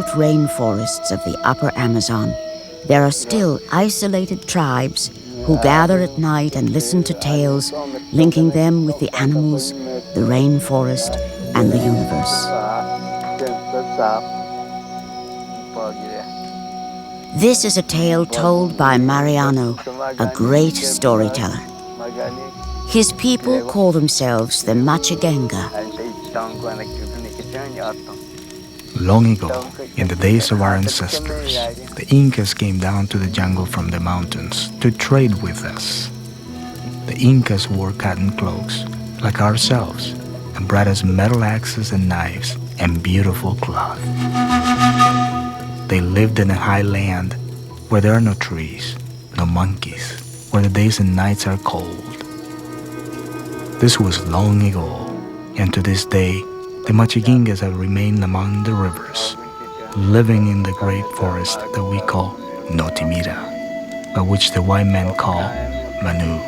remote rainforests of the upper Amazon, there are still isolated tribes who gather at night and listen to tales linking them with the animals, the rainforest, and the universe. This is a tale told by Mariano, a great storyteller. His people call themselves the Machigenga. Long ago, in the days of our ancestors, the Incas came down to the jungle from the mountains to trade with us. The Incas wore cotton cloaks, like ourselves, and brought us metal axes and knives and beautiful cloth. They lived in a high land where there are no trees, no monkeys, where the days and nights are cold. This was long ago, and to this day, the Machigengas have remained among the rivers, living in the great forest that we call Notimira, but which the white men call Manu.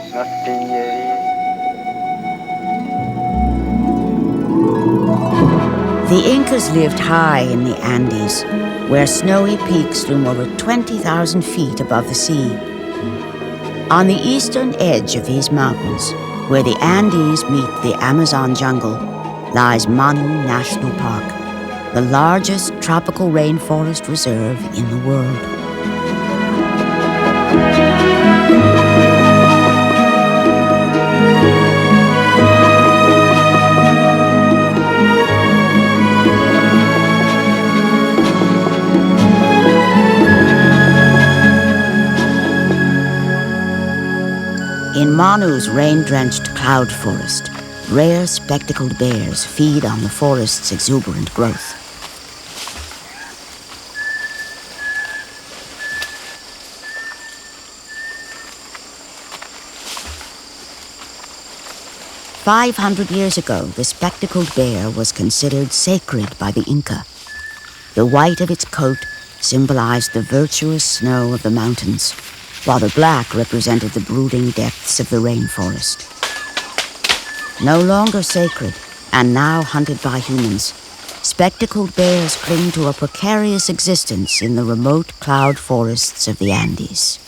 The Incas lived high in the Andes, where snowy peaks loom over 20,000 feet above the sea. On the eastern edge of these mountains, where the Andes meet the Amazon jungle, lies Manu National Park, the largest tropical rainforest reserve in the world. In Manu's rain-drenched cloud forest, rare spectacled bears feed on the forest's exuberant growth. "500 years ago, the spectacled bear was considered sacred by the Inca. The white of its coat symbolized the virtuous snow of the mountains, while the black represented the brooding depths of the rainforest. No longer sacred, and now hunted by humans, spectacled bears cling to a precarious existence in the remote cloud forests of the Andes.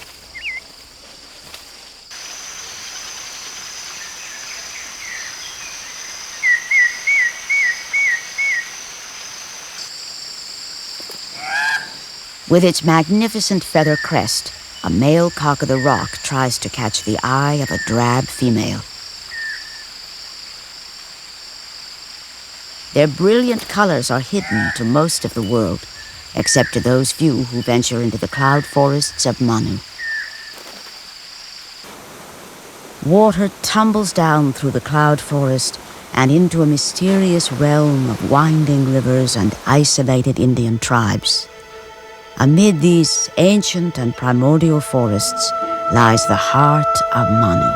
With its magnificent feather crest, a male cock of the rock tries to catch the eye of a drab female. Their brilliant colors are hidden to most of the world, except to those few who venture into the cloud forests of Manu. Water tumbles down through the cloud forest and into a mysterious realm of winding rivers and isolated Indian tribes. Amid these ancient and primordial forests lies the heart of Manu.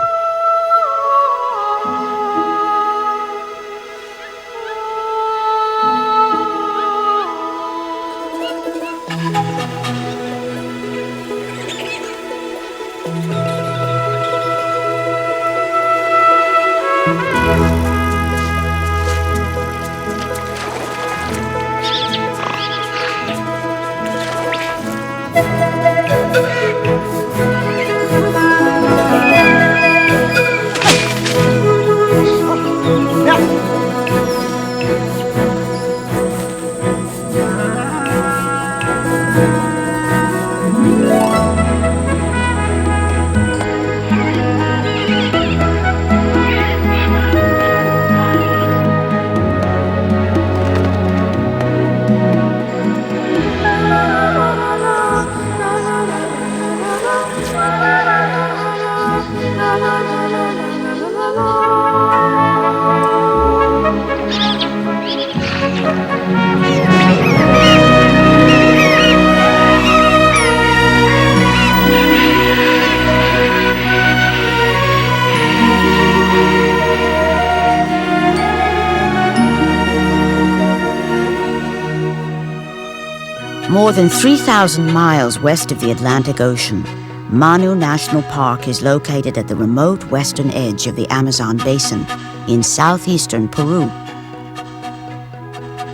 More than 3,000 miles west of the Atlantic Ocean, Manu National Park is located at the remote western edge of the Amazon basin in southeastern Peru.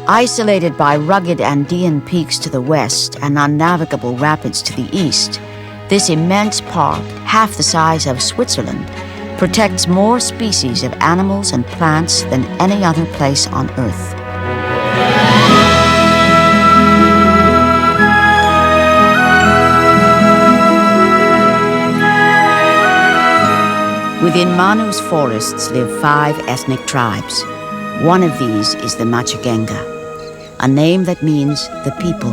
Isolated by rugged Andean peaks to the west and unnavigable rapids to the east, this immense park, half the size of Switzerland, protects more species of animals and plants than any other place on Earth. Within Manu's forests live 5 ethnic tribes. One of these is the MacQuarrie, a name that means the people.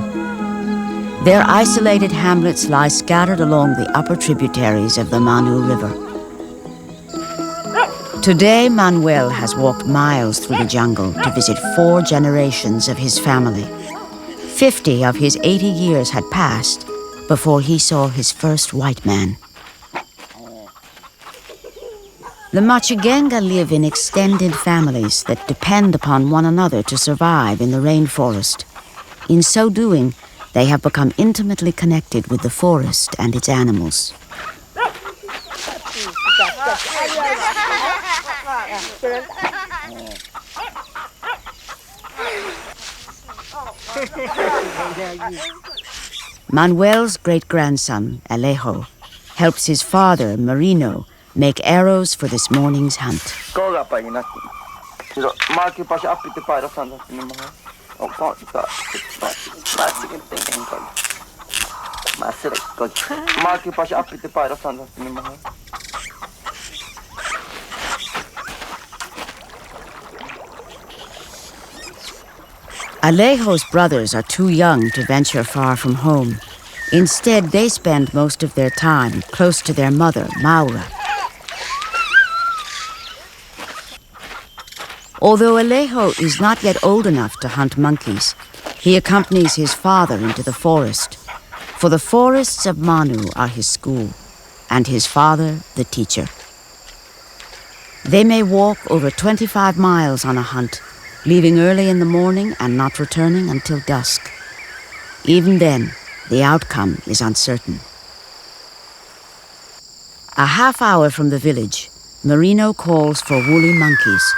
Their isolated hamlets lie scattered along the upper tributaries of the Manu River. Today, Manuel has walked miles through the jungle to visit 4 generations of his family. 50 of his 80 years had passed before he saw his first white man. The MacQuarrie live in extended families that depend upon one another to survive in the rainforest. In so doing, they have become intimately connected with the forest and its animals. Manuel's great-grandson, Alejo, helps his father, Marino, make arrows for this morning's hunt. Alejo's brothers are too young to venture far from home. Instead, they spend most of their time close to their mother, Maura. Although Alejo is not yet old enough to hunt monkeys, he accompanies his father into the forest. For the forests of Manu are his school, and his father the teacher. They may walk over 25 miles on a hunt, leaving early in the morning and not returning until dusk. Even then, the outcome is uncertain. A half hour from the village, Marino calls for woolly monkeys.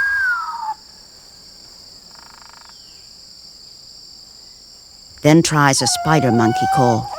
Then tries a spider monkey call.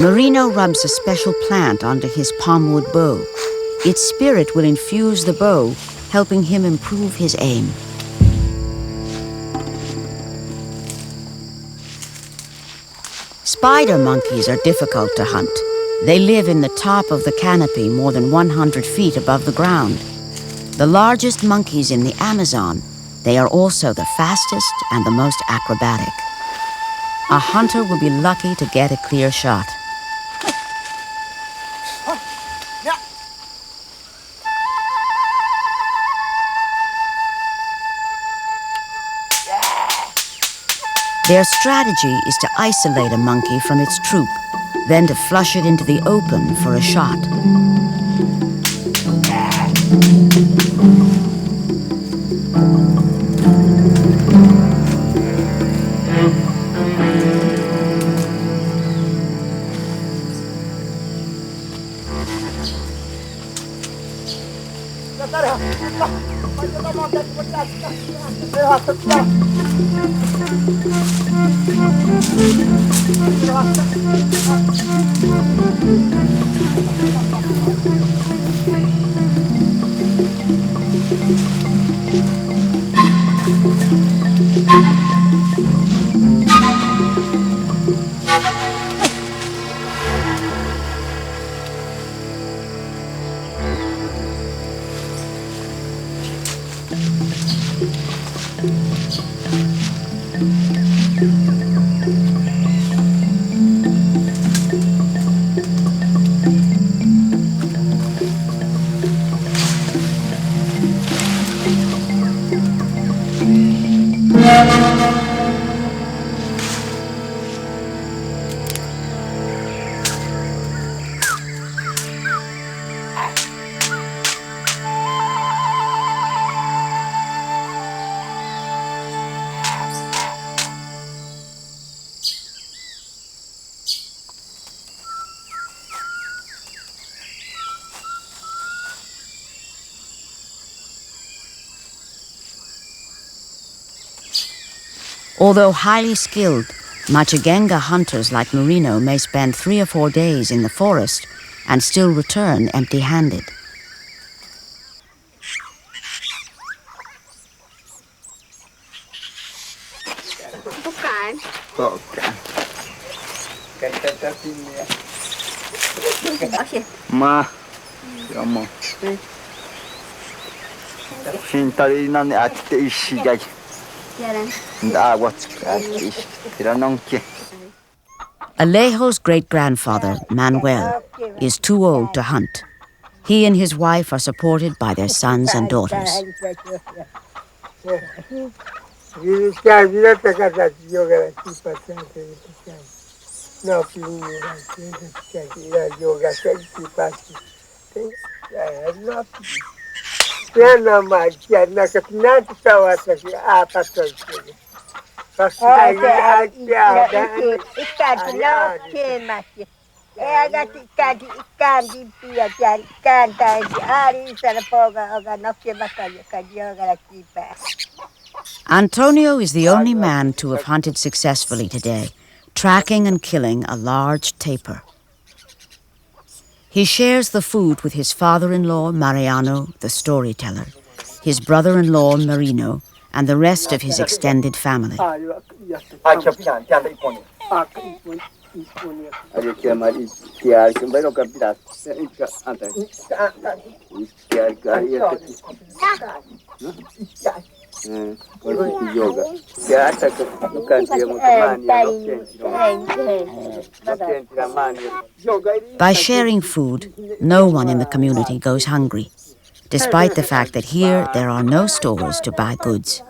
Marino rubs a special plant onto his palmwood bow. Its spirit will infuse the bow, helping him improve his aim. Spider monkeys are difficult to hunt. They live in the top of the canopy more than 100 feet above the ground. The largest monkeys in the Amazon, they are also the fastest and the most acrobatic. A hunter will be lucky to get a clear shot. Their strategy is to isolate a monkey from its troop, then to flush it into the open for a shot. Although highly skilled, Machigenga hunters like Marino may spend 3 or 4 days in the forest and still return empty-handed. Alejo's great-grandfather, Manuel, is too old to hunt. He and his wife are supported by their sons and daughters. Antonio is the only man to have hunted successfully today, tracking and killing a large tapir. He shares the food with his father-in-law, Mariano, the storyteller, his brother-in-law, Marino, and the rest of his extended family. By sharing food, no one in the community goes hungry, despite the fact that here there are no stores to buy goods.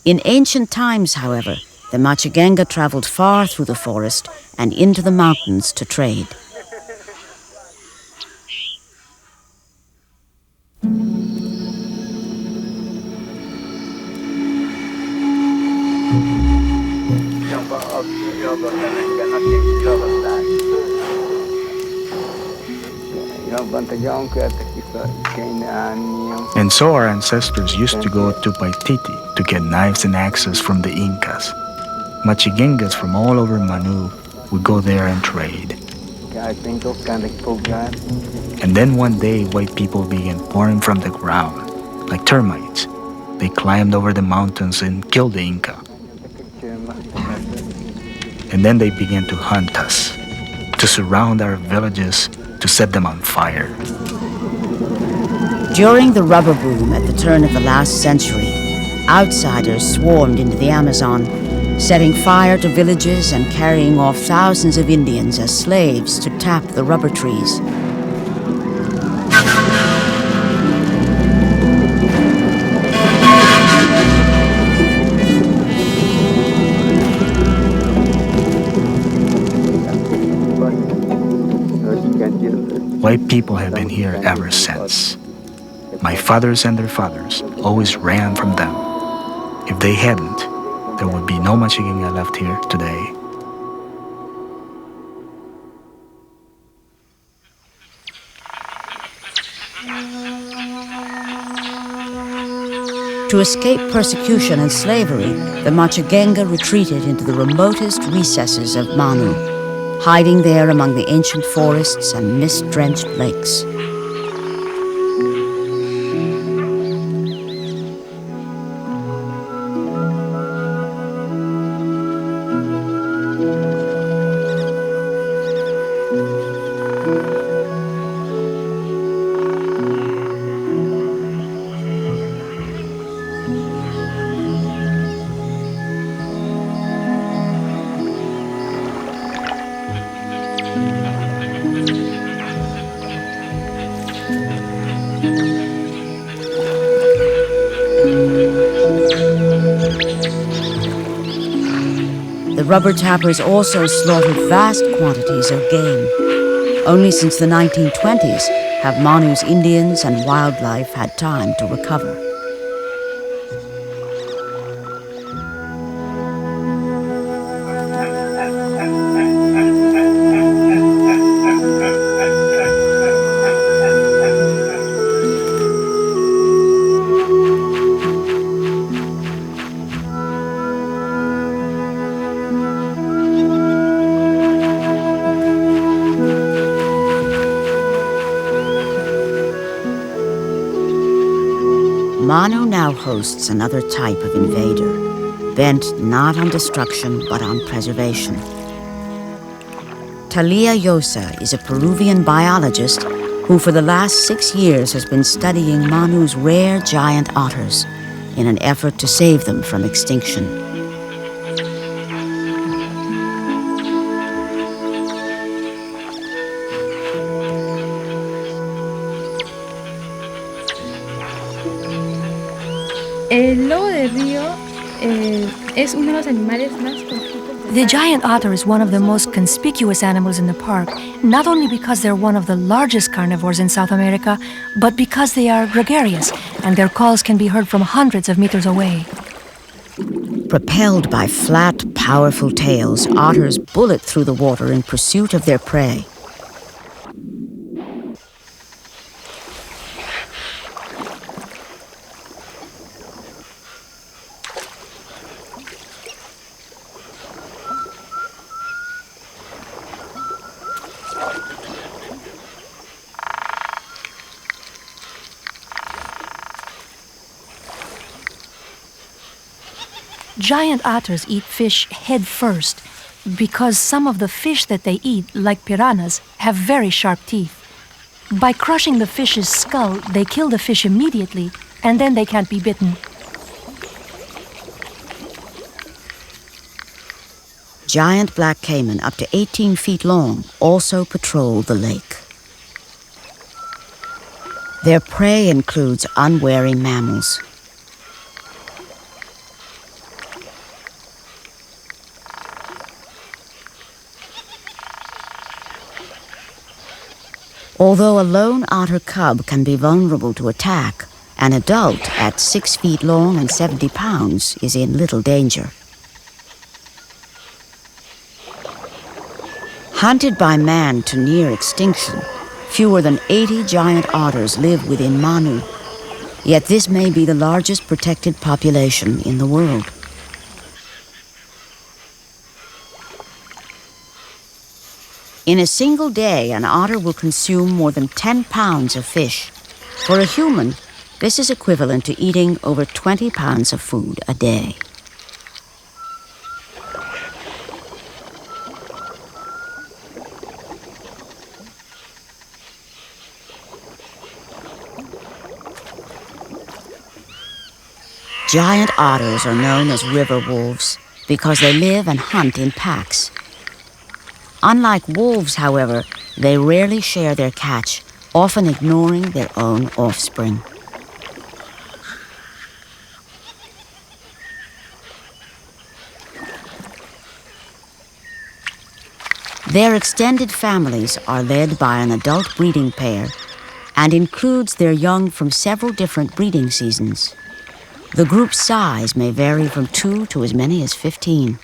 In ancient times, however, the Machigenga traveled far through the forest and into the mountains to trade. And so our ancestors used to go to Paititi to get knives and axes from the Incas. Machigengas from all over Manu would go there and trade. And then one day, white people began pouring from the ground, like termites. They climbed over the mountains and killed the Inca. And then they began to hunt us, to surround our villages, to set them on fire. During the rubber boom at the turn of the last century, outsiders swarmed into the Amazon, setting fire to villages and carrying off thousands of Indians as slaves to tap the rubber trees. White people have been here ever since. My fathers and their fathers always ran from them. If they hadn't, there would be no Machigenga left here today. To escape persecution and slavery, the Machigenga retreated into the remotest recesses of Manu, hiding there among the ancient forests and mist-drenched lakes. The rubber tappers also slaughtered vast quantities of game. Only since the 1920s have Manu's Indians and wildlife had time to recover. Manu now hosts another type of invader, bent not on destruction but on preservation. Talia Yosa is a Peruvian biologist who for the last 6 years has been studying Manu's rare giant otters in an effort to save them from extinction. El lobo de río es uno de los animales más conspicuos. The giant otter is one of the most conspicuous animals in the park, not only because they're one of the largest carnivores in South America, but because they are gregarious and their calls can be heard from hundreds of meters away. Propelled by flat, powerful tails, otters bullet through the water in pursuit of their prey. Giant otters eat fish head first because some of the fish that they eat, like piranhas, have very sharp teeth. By crushing the fish's skull, they kill the fish immediately, and then they can't be bitten. Giant black caiman up to 18 feet long also patrol the lake. Their prey includes unwary mammals. Although a lone otter cub can be vulnerable to attack, an adult at 6 feet long and 70 pounds is in little danger. Hunted by man to near extinction, fewer than 80 giant otters live within Manu. Yet this may be the largest protected population in the world. In a single day, an otter will consume more than 10 pounds of fish. For a human, this is equivalent to eating over 20 pounds of food a day. Giant otters are known as river wolves because they live and hunt in packs. Unlike wolves, however, they rarely share their catch, often ignoring their own offspring. Their extended families are led by an adult breeding pair and includes their young from several different breeding seasons. The group's size may vary from 2 to as many as 15.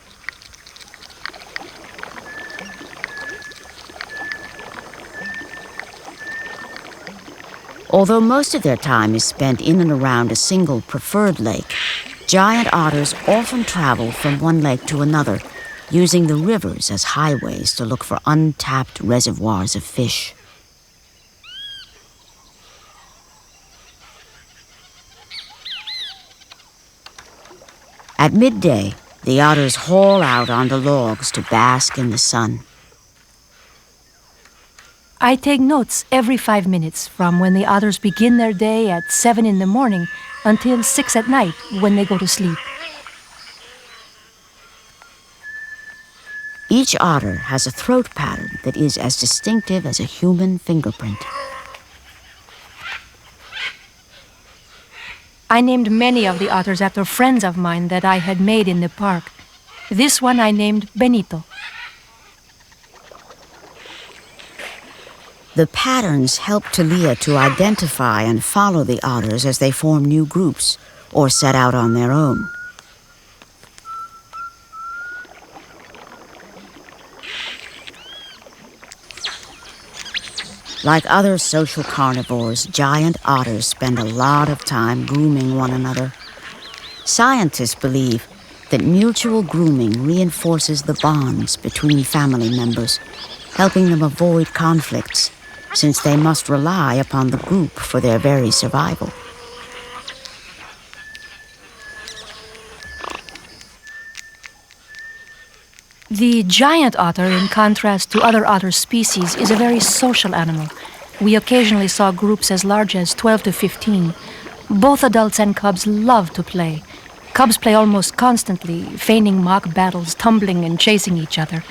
Although most of their time is spent in and around a single preferred lake, giant otters often travel from one lake to another, using the rivers as highways to look for untapped reservoirs of fish. At midday, the otters haul out onto logs to bask in the sun. I take notes every 5 minutes from when the otters begin their day at 7 in the morning until 6 at night when they go to sleep. Each otter has a throat pattern that is as distinctive as a human fingerprint. I named many of the otters after friends of mine that I had made in the park. This one I named Benito. The patterns help Talia to identify and follow the otters as they form new groups or set out on their own. Like other social carnivores, giant otters spend a lot of time grooming one another. Scientists believe that mutual grooming reinforces the bonds between family members, helping them avoid conflicts, since they must rely upon the group for their very survival. The giant otter, in contrast to other otter species, is a very social animal. We occasionally saw groups as large as 12 to 15. Both adults and cubs love to play. Cubs play almost constantly, feigning mock battles, tumbling and chasing each other.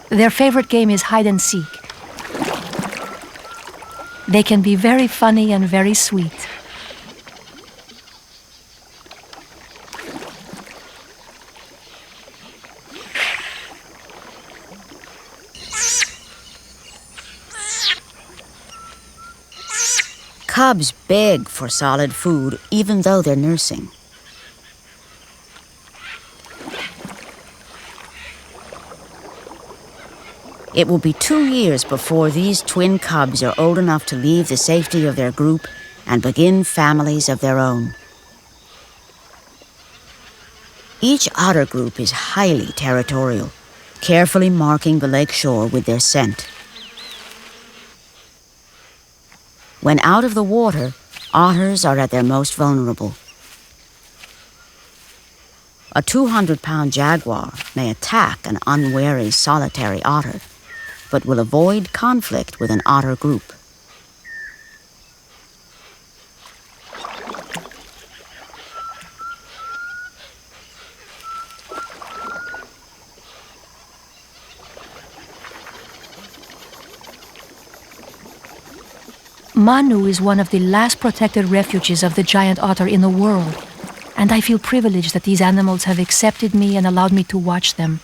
Their favorite game is hide and seek. They can be very funny and very sweet. Cubs beg for solid food even though they're nursing. It will be 2 years before these twin cubs are old enough to leave the safety of their group and begin families of their own. Each otter group is highly territorial, carefully marking the lake shore with their scent. When out of the water, otters are at their most vulnerable. A 200-pound jaguar may attack an unwary solitary otter, but will avoid conflict with an otter group. Manu is one of the last protected refuges of the giant otter in the world, and I feel privileged that these animals have accepted me and allowed me to watch them.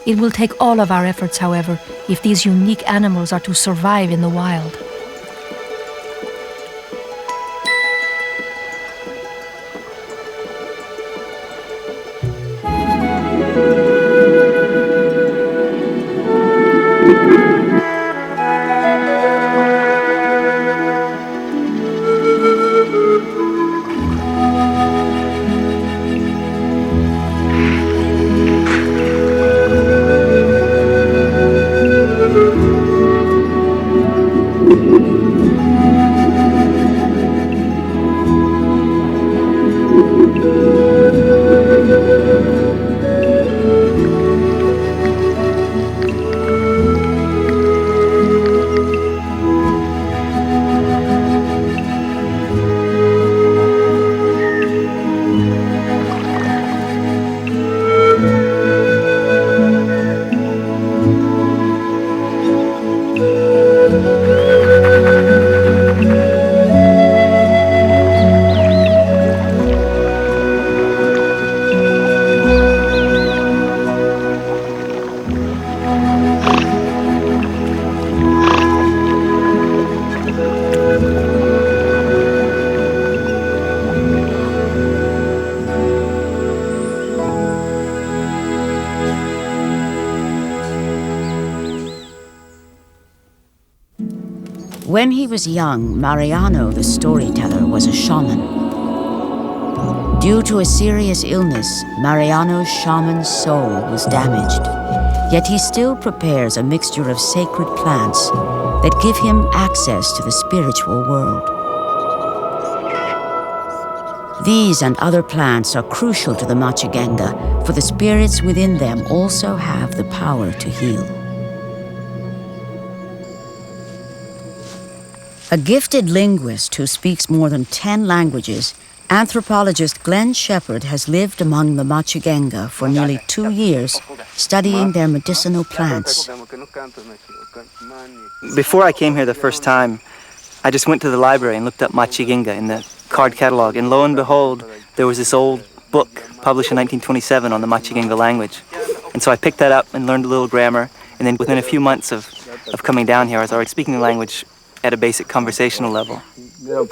It will take all of our efforts, however, if these unique animals are to survive in the wild. When he was young, Mariano, the storyteller, was a shaman. Due to a serious illness, Mariano's shaman's soul was damaged. Yet he still prepares a mixture of sacred plants that give him access to the spiritual world. These and other plants are crucial to the Machigenga, for the spirits within them also have the power to heal. A gifted linguist who speaks more than 10 languages, anthropologist Glenn Shepard has lived among the Machigenga for nearly 2 years, studying their medicinal plants. Before I came here the first time, I just went to the library and looked up Machigenga in the card catalog, and lo and behold, there was this old book published in 1927 on the Machigenga language. And so I picked that up and learned a little grammar, and then within a few months of coming down here, I was already speaking the language at a basic conversational level. The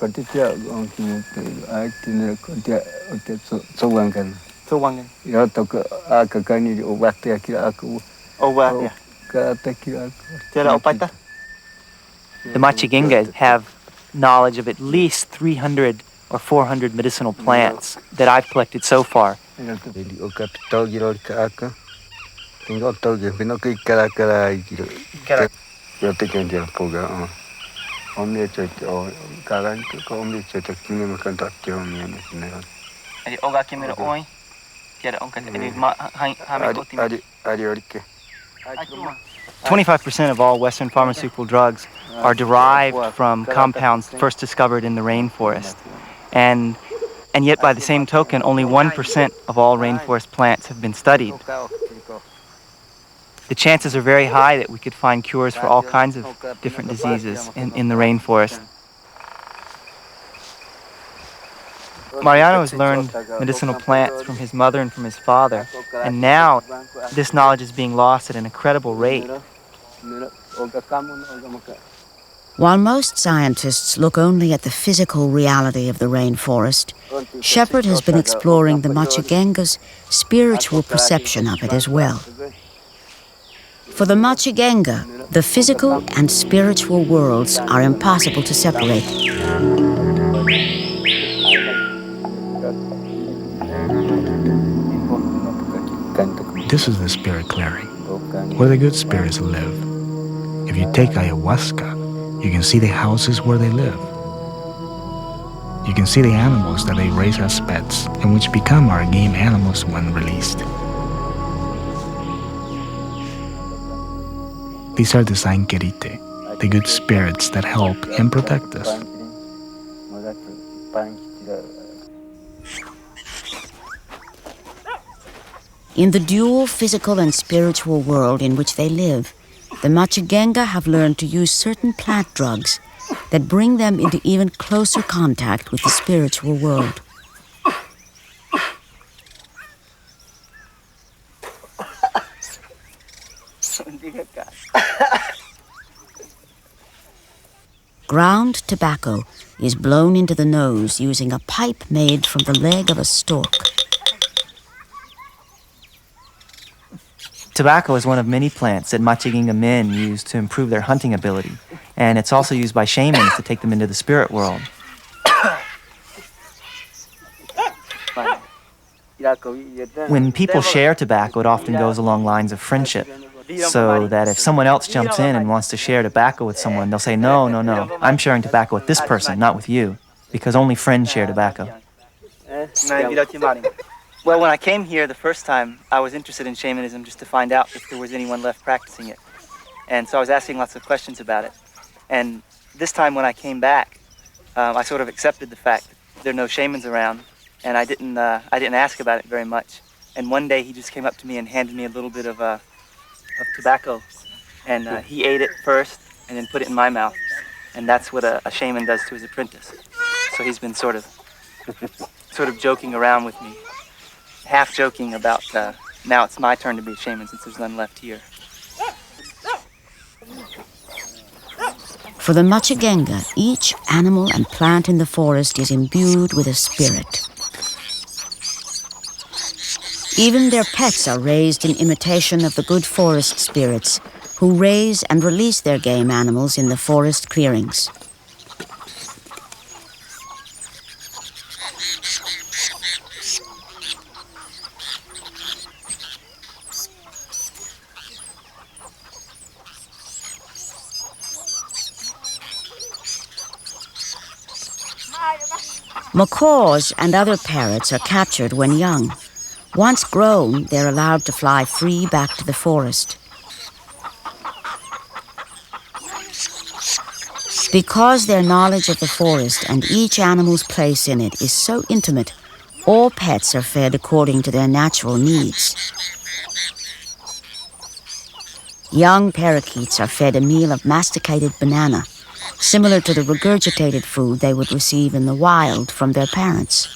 Machigenga have knowledge of at least 300 or 400 medicinal plants that I've collected so far. 25% of all Western pharmaceutical drugs are derived from compounds first discovered in the rainforest. And yet, by the same token, only 1% of all rainforest plants have been studied. The chances are very high that we could find cures for all kinds of different diseases in the rainforest. Mariano has learned medicinal plants from his mother and from his father, and now this knowledge is being lost at an incredible rate. While most scientists look only at the physical reality of the rainforest, Shepard has been exploring the Machigenga's spiritual perception of it as well. For the Machigenga, the physical and spiritual worlds are impossible to separate. This is the spirit clearing, where the good spirits live. If you take ayahuasca, you can see the houses where they live. You can see the animals that they raise as pets and which become our game animals when released. These are the Sainkerite, the good spirits that help and protect us. In the dual physical and spiritual world in which they live, the Machigenga have learned to use certain plant drugs that bring them into even closer contact with the spiritual world. Ground tobacco is blown into the nose using a pipe made from the leg of a stork. Tobacco is one of many plants that Machigenga men use to improve their hunting ability, and it's also used by shamans to take them into the spirit world. When people share tobacco, it often goes along lines of friendship, so that if someone else jumps in and wants to share tobacco with someone, they'll say, no, I'm sharing tobacco with this person, not with you, because only friends share tobacco. Well, when I came here the first time, I was interested in shamanism just to find out if there was anyone left practicing it. And so I was asking lots of questions about it. And this time when I came back, I sort of accepted the fact that there are no shamans around, and I didn't ask about it very much. And one day he just came up to me and handed me a little bit of tobacco, and he ate it first and then put it in my mouth. And that's what a shaman does to his apprentice. So he's been sort of joking around with me, half joking about now it's my turn to be a shaman since there's none left here. For the Machigenga, each animal and plant in the forest is imbued with a spirit. Even their pets are raised in imitation of the good forest spirits who raise and release their game animals in the forest clearings. Macaws and other parrots are captured when young. Once grown, they're allowed to fly free back to the forest. Because their knowledge of the forest and each animal's place in it is so intimate, all pets are fed according to their natural needs. Young parakeets are fed a meal of masticated banana, similar to the regurgitated food they would receive in the wild from their parents.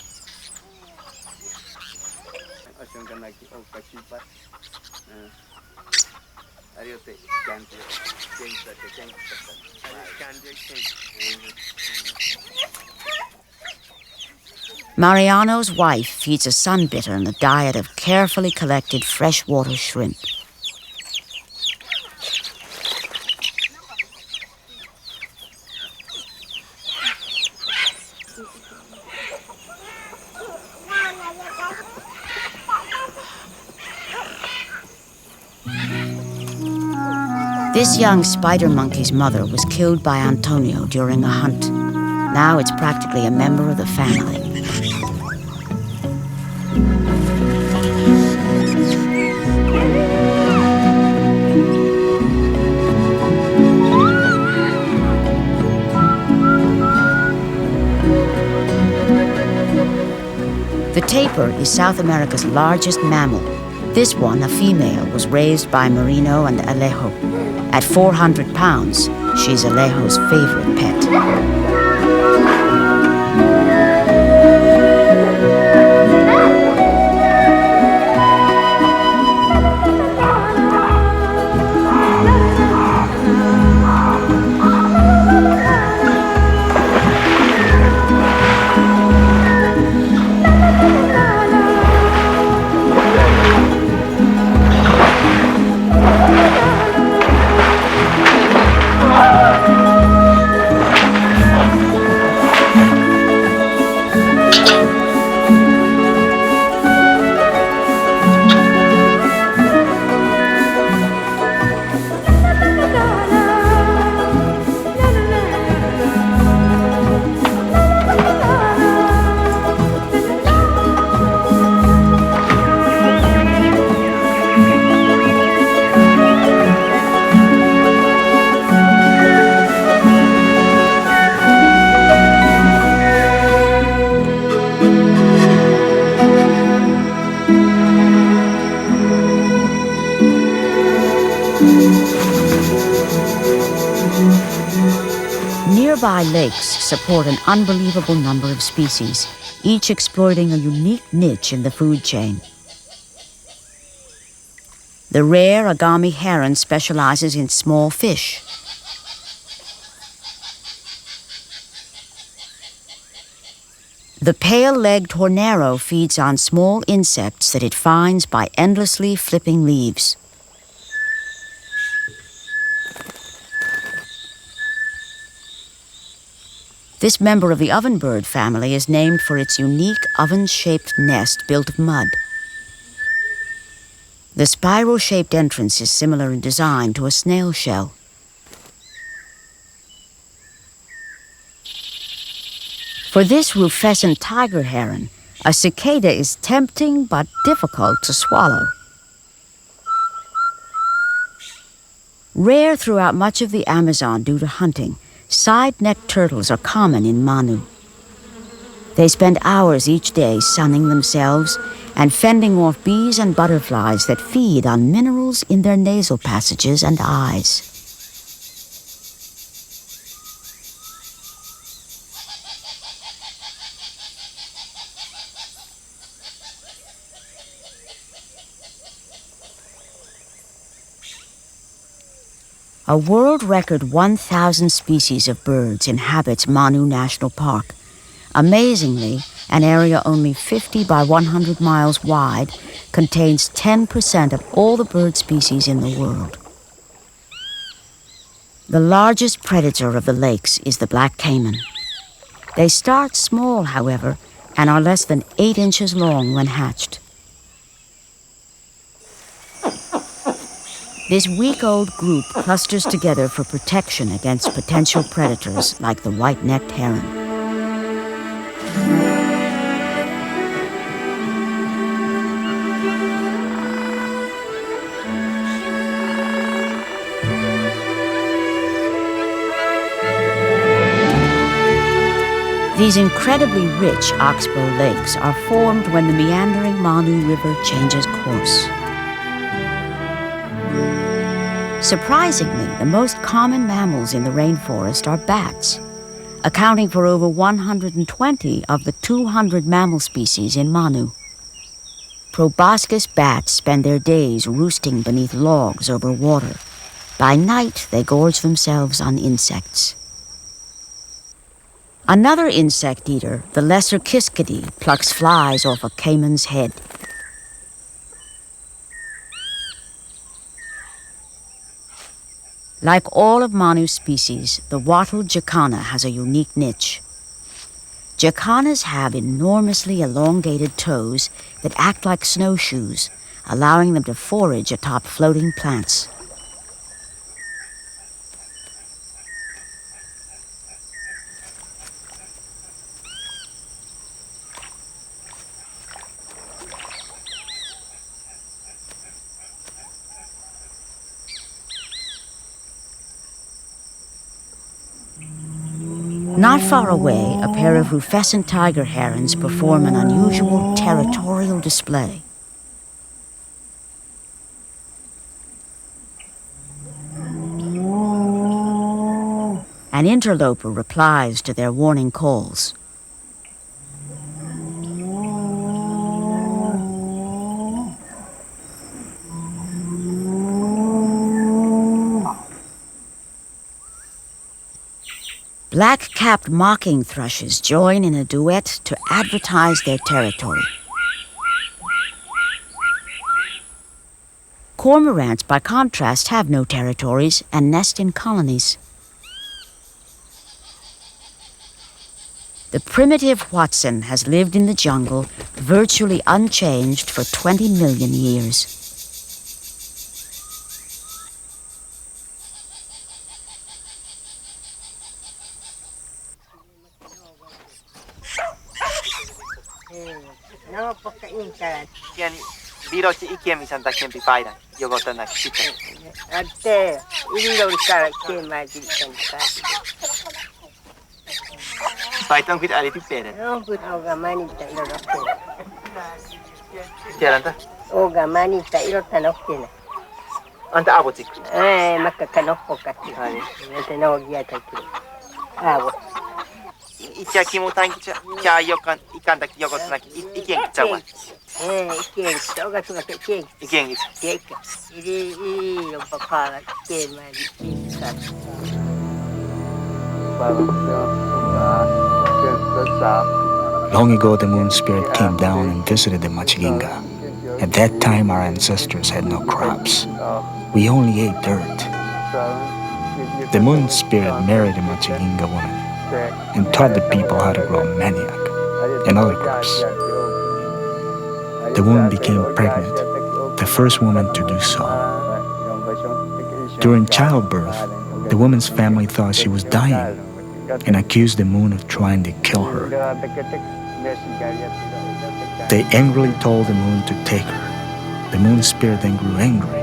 Mariano's wife feeds a sunbittern a diet of carefully collected freshwater shrimp. This young spider monkey's mother was killed by Antonio during a hunt. Now it's practically a member of the family. The tapir is South America's largest mammal. This one, a female, was raised by Marino and Alejo. At 400 pounds, she's Alejo's favorite pet. Nearby lakes support an unbelievable number of species, each exploiting a unique niche in the food chain. The rare agami heron specializes in small fish. The pale-legged hornero feeds on small insects that it finds by endlessly flipping leaves. This member of the ovenbird family is named for its unique oven-shaped nest built of mud. The spiral-shaped entrance is similar in design to a snail shell. For this rufescent tiger heron, a cicada is tempting but difficult to swallow. Rare throughout much of the Amazon due to hunting, side-necked turtles are common in Manu. They spend hours each day sunning themselves and fending off bees and butterflies that feed on minerals in their nasal passages and eyes. A world record 1,000 species of birds inhabits Manu National Park. Amazingly, an area only 50 by 100 miles wide contains 10% of all the bird species in the world. The largest predator of the lakes is the black caiman. They start small, however, and are less than 8 inches long when hatched. This week-old group clusters together for protection against potential predators like the white-necked heron. These incredibly rich oxbow lakes are formed when the meandering Manu River changes course. Surprisingly, the most common mammals in the rainforest are bats, accounting for over 120 of the 200 mammal species in Manu. Proboscis bats spend their days roosting beneath logs over water. By night, they gorge themselves on insects. Another insect eater, the lesser kiskadee, plucks flies off a caiman's head. Like all of Manu's species, the wattled jacana has a unique niche. Jacanas have enormously elongated toes that act like snowshoes, allowing them to forage atop floating plants. Not far away, a pair of rufescent tiger herons perform an unusual territorial display. An interloper replies to their warning calls. Black-capped mocking thrushes join in a duet to advertise their territory. Cormorants, by contrast, have no territories and nest in colonies. The primitive Watson has lived in the jungle, virtually unchanged for 20 million years. Long ago, the moon spirit came down and visited the Machiginga. At that time, our ancestors had no crops. We only ate dirt. The moon spirit married a Machiginga woman and taught the people how to grow manioc and other crops. The woman became pregnant, the first woman to do so. During childbirth, the woman's family thought she was dying and accused the moon of trying to kill her. They angrily told the moon to take her. The moon spirit then grew angry,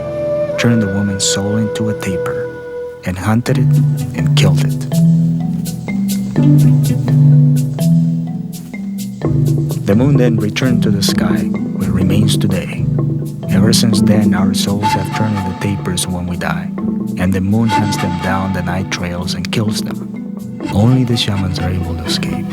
turned the woman's soul into a tapir, and hunted it and killed it. The moon then returned to the sky, where it remains today. Ever since then, our souls have turned into tapirs when we die, and the moon hunts them down the night trails and kills them. Only the shamans are able to escape.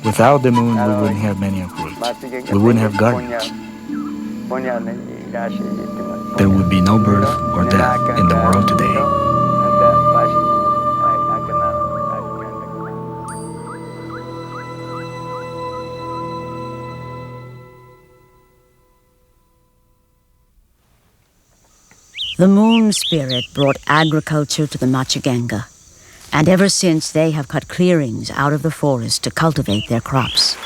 Without the moon, we wouldn't have manioc roots. We wouldn't have gardens. There would be no birth or death in the world today. The moon spirit brought agriculture to the Machigenga, and ever since they have cut clearings out of the forest to cultivate their crops.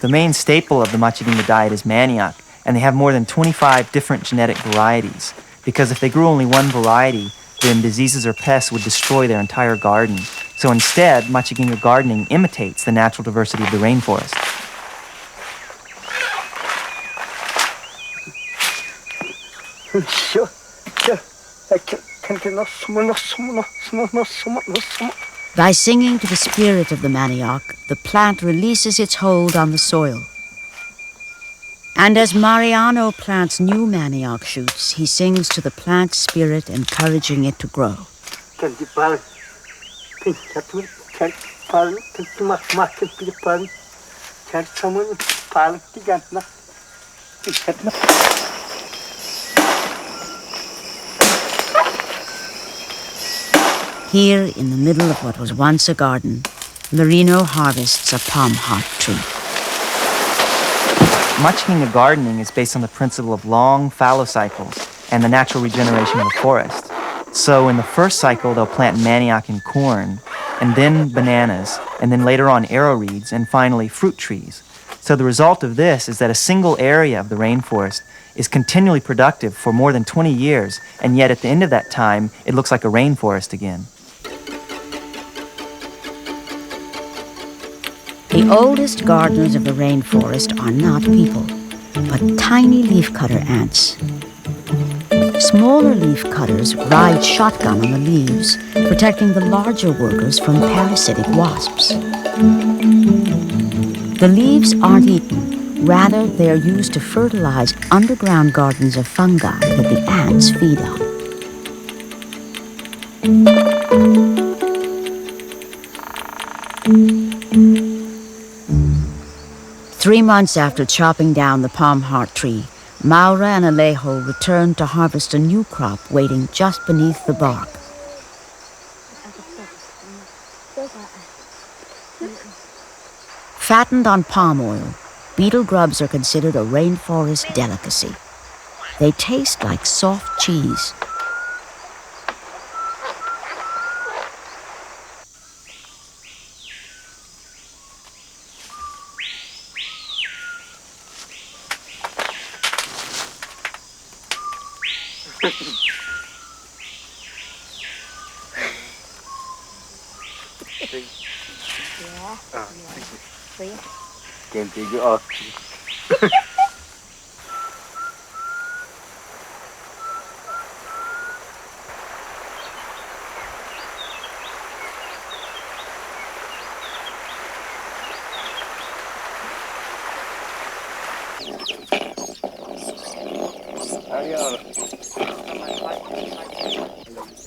The main staple of the Machiginga diet is manioc, and they have more than 25 different genetic varieties, because if they grew only one variety, then diseases or pests would destroy their entire garden. So instead, Machiginga gardening imitates the natural diversity of the rainforest. By singing to the spirit of the manioc, the plant releases its hold on the soil. And as Mariano plants new manioc shoots, he sings to the plant spirit, encouraging it to grow. Here, in the middle of what was once a garden, Merino harvests a palm heart tree. Machiginga gardening is based on the principle of long fallow cycles and the natural regeneration of the forest. So in the first cycle, they'll plant manioc and corn, and then bananas, and then later on arrowreeds, and finally fruit trees. So the result of this is that a single area of the rainforest is continually productive for more than 20 years, and yet at the end of that time, it looks like a rainforest again. The oldest gardeners of the rainforest are not people. but tiny leafcutter ants. Smaller leafcutters ride shotgun on the leaves, protecting the larger workers from parasitic wasps. The leaves aren't eaten. Rather, they are used to fertilize underground gardens of fungi that the ants feed on. 3 months after chopping down the palm heart tree, Maura and Alejo returned to harvest a new crop waiting just beneath the bark. Fattened on palm oil, beetle grubs are considered a rainforest delicacy. They taste like soft cheese.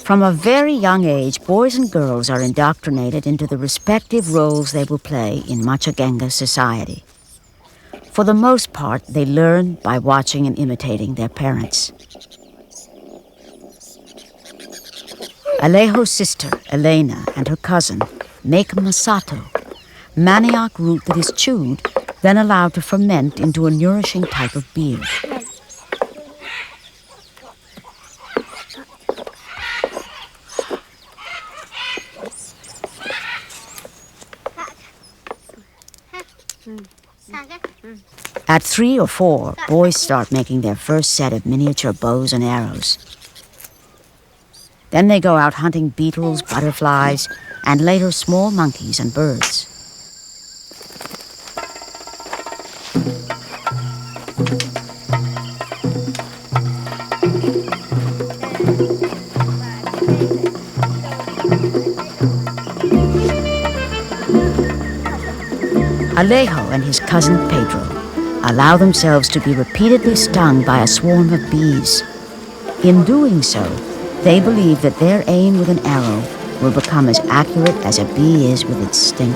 From a very young age, boys and girls are indoctrinated into the respective roles they will play in Machigenga society. For the most part, they learn by watching and imitating their parents. Alejo's sister, Elena, and her cousin make masato, manioc root that is chewed, then allowed to ferment into a nourishing type of beer. At 3 or 4, boys start making their first set of miniature bows and arrows. Then they go out hunting beetles, butterflies, and later small monkeys and birds. Alejo and his cousin Pedro allow themselves to be repeatedly stung by a swarm of bees. In doing so, they believe that their aim with an arrow will become as accurate as a bee is with its stinger.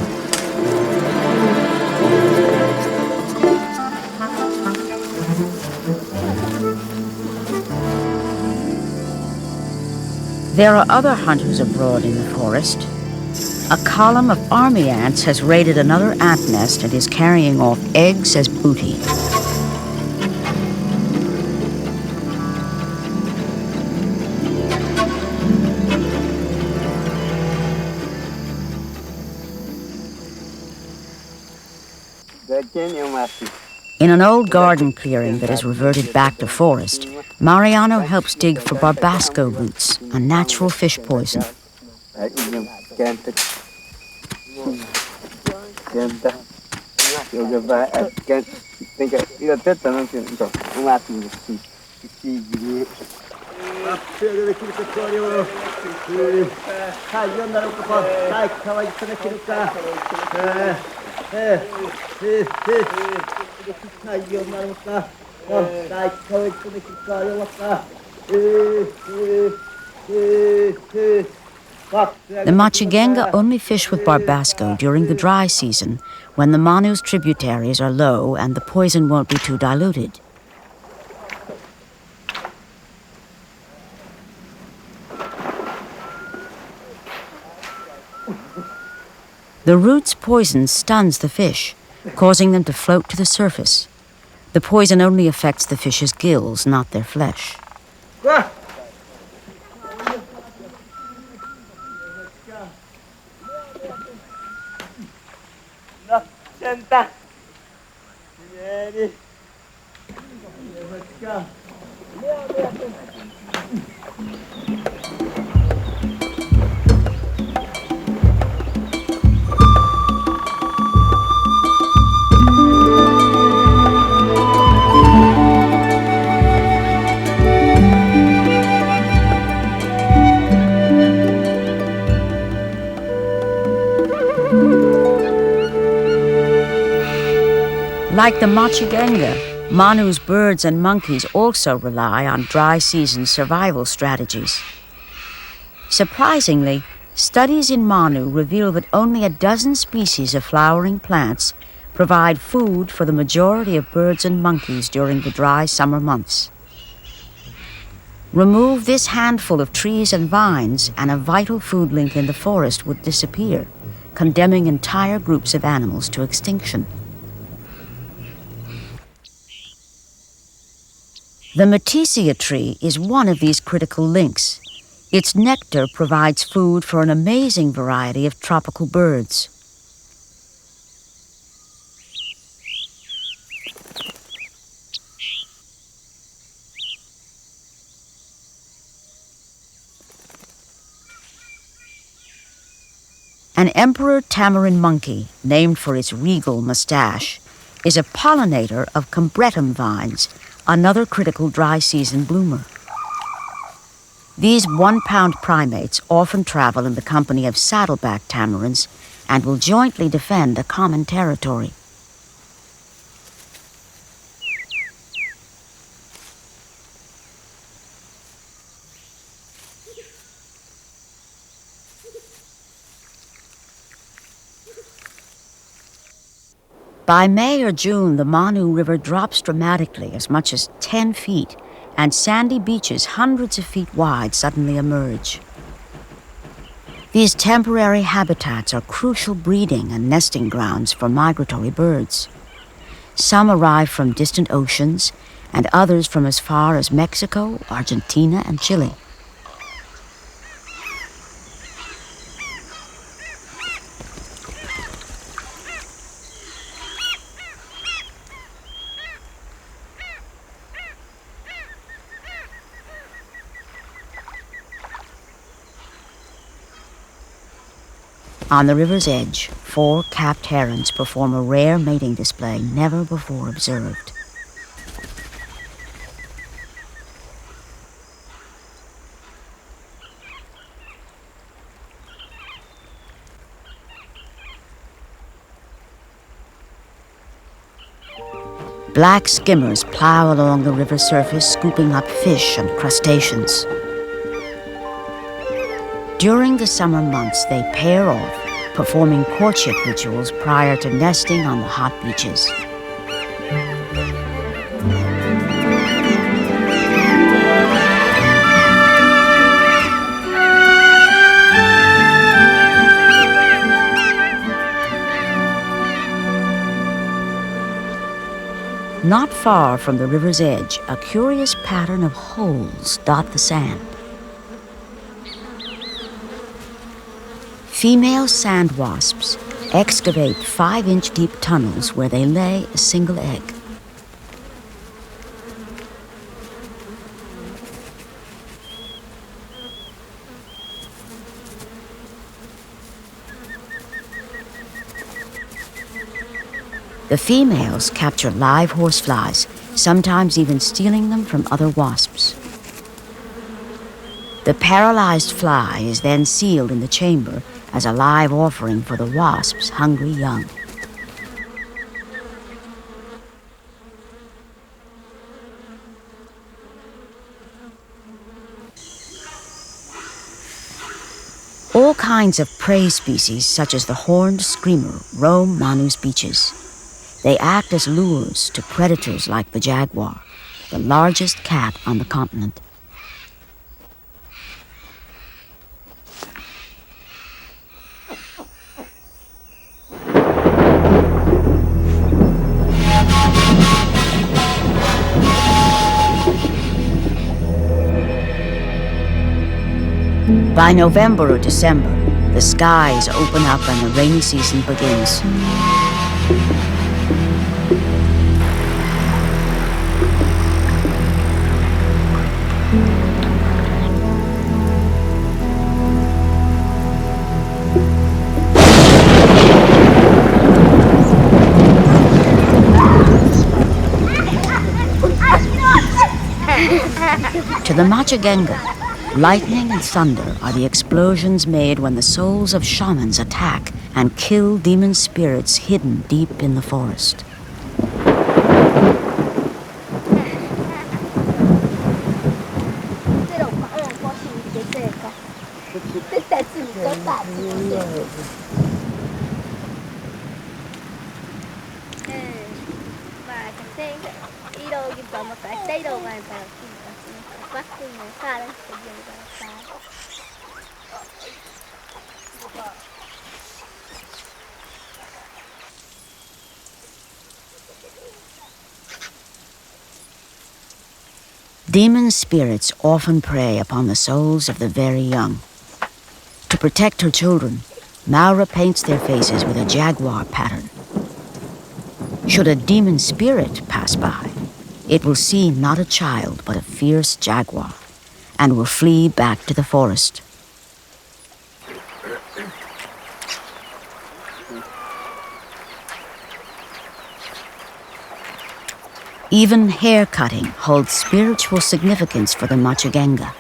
There are other hunters abroad in the forest. A column of army ants has raided another ant nest and is carrying off eggs as booty. In an old garden clearing that has reverted back to forest, Mariano helps dig for barbasco roots, a natural fish poison. The Machigenga only fish with barbasco during the dry season, when the Manu's tributaries are low and the poison won't be too diluted. The root's poison stuns the fish, causing them to float to the surface. The poison only affects the fish's gills, not their flesh. Like the Machigenga, Manu's birds and monkeys also rely on dry season survival strategies. Surprisingly, studies in Manu reveal that only a dozen species of flowering plants provide food for the majority of birds and monkeys during the dry summer months. Remove this handful of trees and vines, and a vital food link in the forest would disappear, condemning entire groups of animals to extinction. The Matisia tree is one of these critical links. Its nectar provides food for an amazing variety of tropical birds. An emperor tamarin monkey, named for its regal mustache, is a pollinator of combretum vines, another critical dry season bloomer. These one-pound primates often travel in the company of saddleback tamarins and will jointly defend a common territory. By May or June, the Manu River drops dramatically, as much as 10 feet, and sandy beaches hundreds of feet wide suddenly emerge. These temporary habitats are crucial breeding and nesting grounds for migratory birds. Some arrive from distant oceans, and others from as far as Mexico, Argentina, and Chile. On the river's edge, 4 capped herons perform a rare mating display never before observed. Black skimmers plow along the river surface, scooping up fish and crustaceans. During the summer months, they pair off, performing courtship rituals prior to nesting on the hot beaches. Not far from the river's edge, a curious pattern of holes dot the sand. Female sand wasps excavate 5-inch deep tunnels where they lay a single egg. The females capture live horseflies, sometimes even stealing them from other wasps. The paralyzed fly is then sealed in the chamber as a live offering for the wasp's hungry young. All kinds of prey species, such as the horned screamer, roam Manu's beaches. They act as lures to predators like the jaguar, the largest cat on the continent. By November or December, the skies open up and the rainy season begins. To the Machigenga, lightning and thunder are the explosions made when the souls of shamans attack and kill demon spirits hidden deep in the forest. Demon spirits often prey upon the souls of the very young. To protect her children, Maura paints their faces with a jaguar pattern. Should a demon spirit pass by, it will see not a child but a fierce jaguar, and will flee back to the forest. Even hair cutting holds spiritual significance for the Machigenga.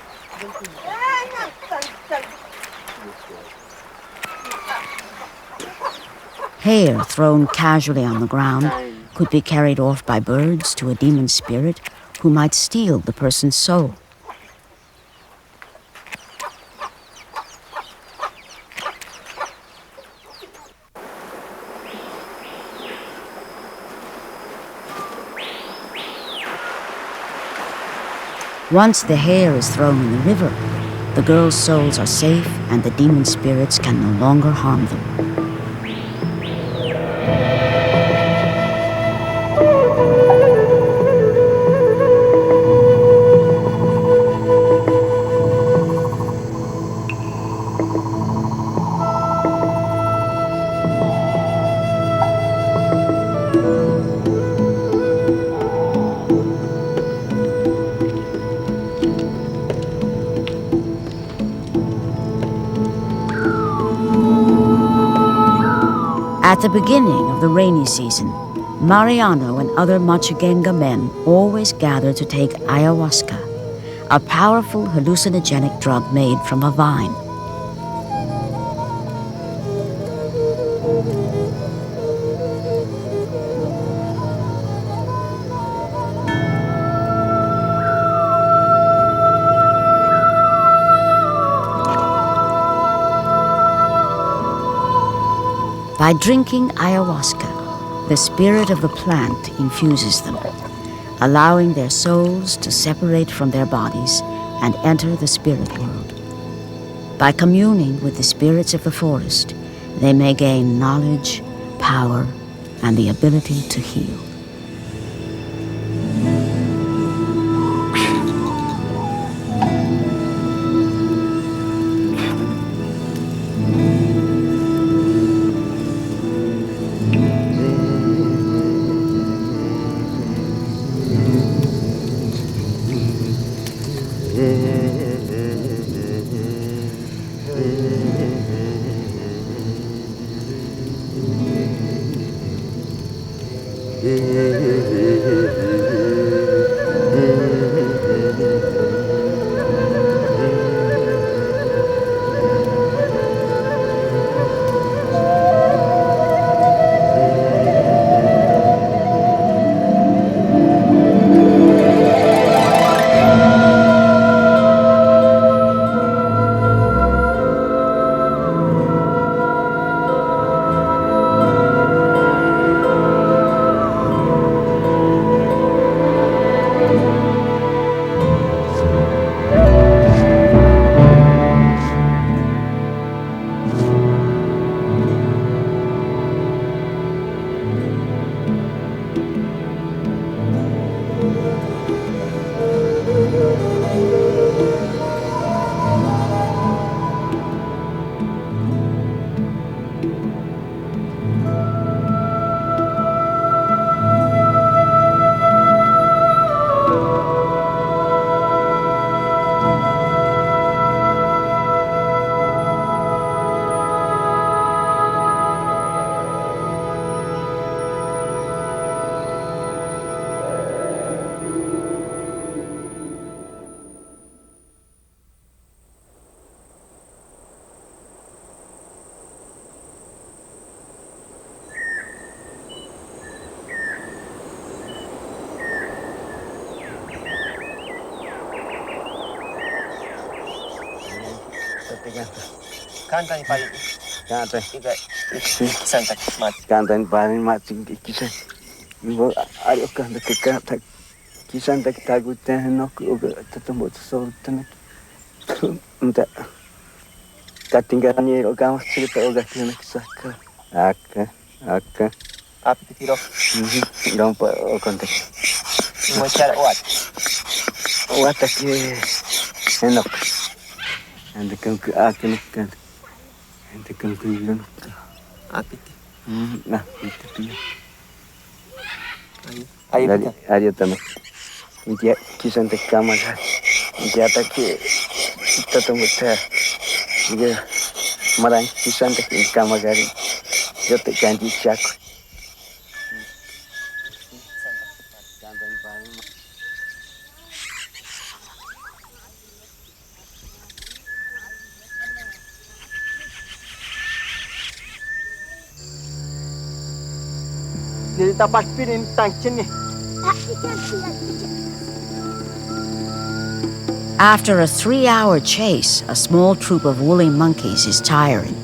Hair thrown casually on the ground could be carried off by birds to a demon spirit who might steal the person's soul. Once the hair is thrown in the river, the girls' souls are safe and the demon spirits can no longer harm them. At the beginning of the rainy season, Mariano and other Machigenga men always gather to take ayahuasca, a powerful hallucinogenic drug made from a vine. By drinking ayahuasca, the spirit of the plant infuses them, allowing their souls to separate from their bodies and enter the spirit world. By communing with the spirits of the forest, they may gain knowledge, power, and the ability to heal. Kantan paling Kantan. kisan tak mat. Kantan paling mati kisan. Ibu ayo kantan ke kantan. Kisan tak takut tenok uga tetembut sultan. Entah. Katinggalan ni orang cerita uga kena kisahkan. Aka. Api tiro. Gampa kontak. Mau cara wat. Wat tak enok. Anda kan ke akan kan. Anda kan ke bilang. Api. Nah, itu dia. Ayo. Ayo tanah. Dia kisan tak kamar. Dia tak kita tunggu saya. Dia marang kisan tak kamar gari. Dia tak janji cak. Jadi tapas pirin tangcin ni. After a 3-hour chase, a small troop of woolly monkeys is tiring.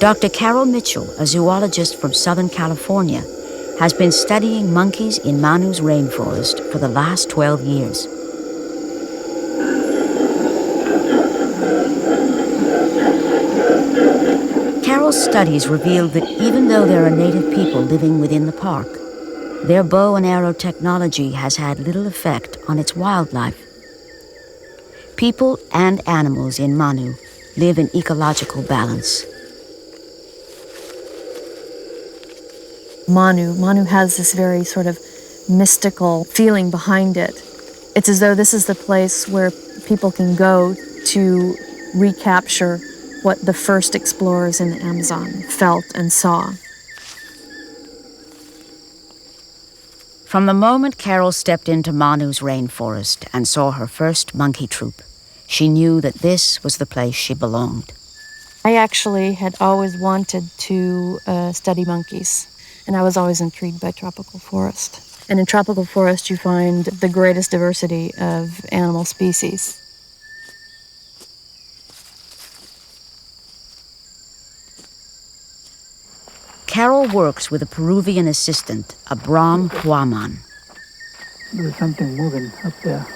Dr. Carol Mitchell, a zoologist from Southern California, has been studying monkeys in Manu's rainforest for the last 12 years. Carol's studies revealed that even though there are native people living within the park, their bow and arrow technology has had little effect on its wildlife. People and animals in Manu live in ecological balance. Manu has this very sort of mystical feeling behind it. It's as though this is the place where people can go to recapture what the first explorers in the Amazon felt and saw. From the moment Carol stepped into Manu's rainforest and saw her first monkey troop, she knew that this was the place she belonged. I actually had always wanted to study monkeys, and I was always intrigued by tropical forest. And in tropical forest, you find the greatest diversity of animal species. Carol works with a Peruvian assistant, Abram Huaman. There's something moving up there.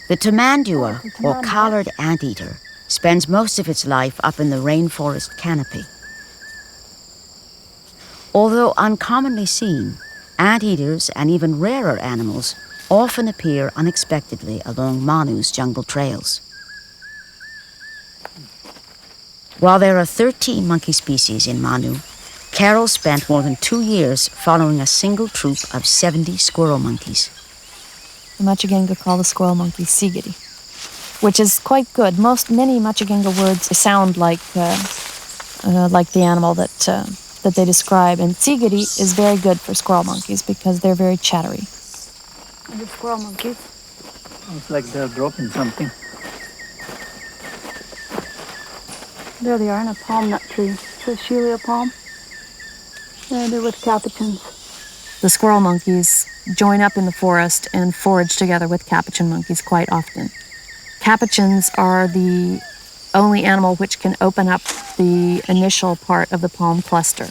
The tamandua, or collared anteater, spends most of its life up in the rainforest canopy. Although uncommonly seen, anteaters and even rarer animals often appear unexpectedly along Manu's jungle trails. While there are 13 monkey species in Manu, Carol spent more than 2 years following a single troop of 70 squirrel monkeys. The Machigenga call the squirrel monkey sigiri, which is quite good. Many Machigenga words sound like the animal that they describe, and sigiri is very good for squirrel monkeys because they're very chattery. The squirrel monkeys. It's like they're dropping something. There they are in a palm nut tree. It's a Shelia palm. And they're with capuchins. The squirrel monkeys join up in the forest and forage together with capuchin monkeys quite often. Capuchins are the only animal which can open up the initial part of the palm cluster.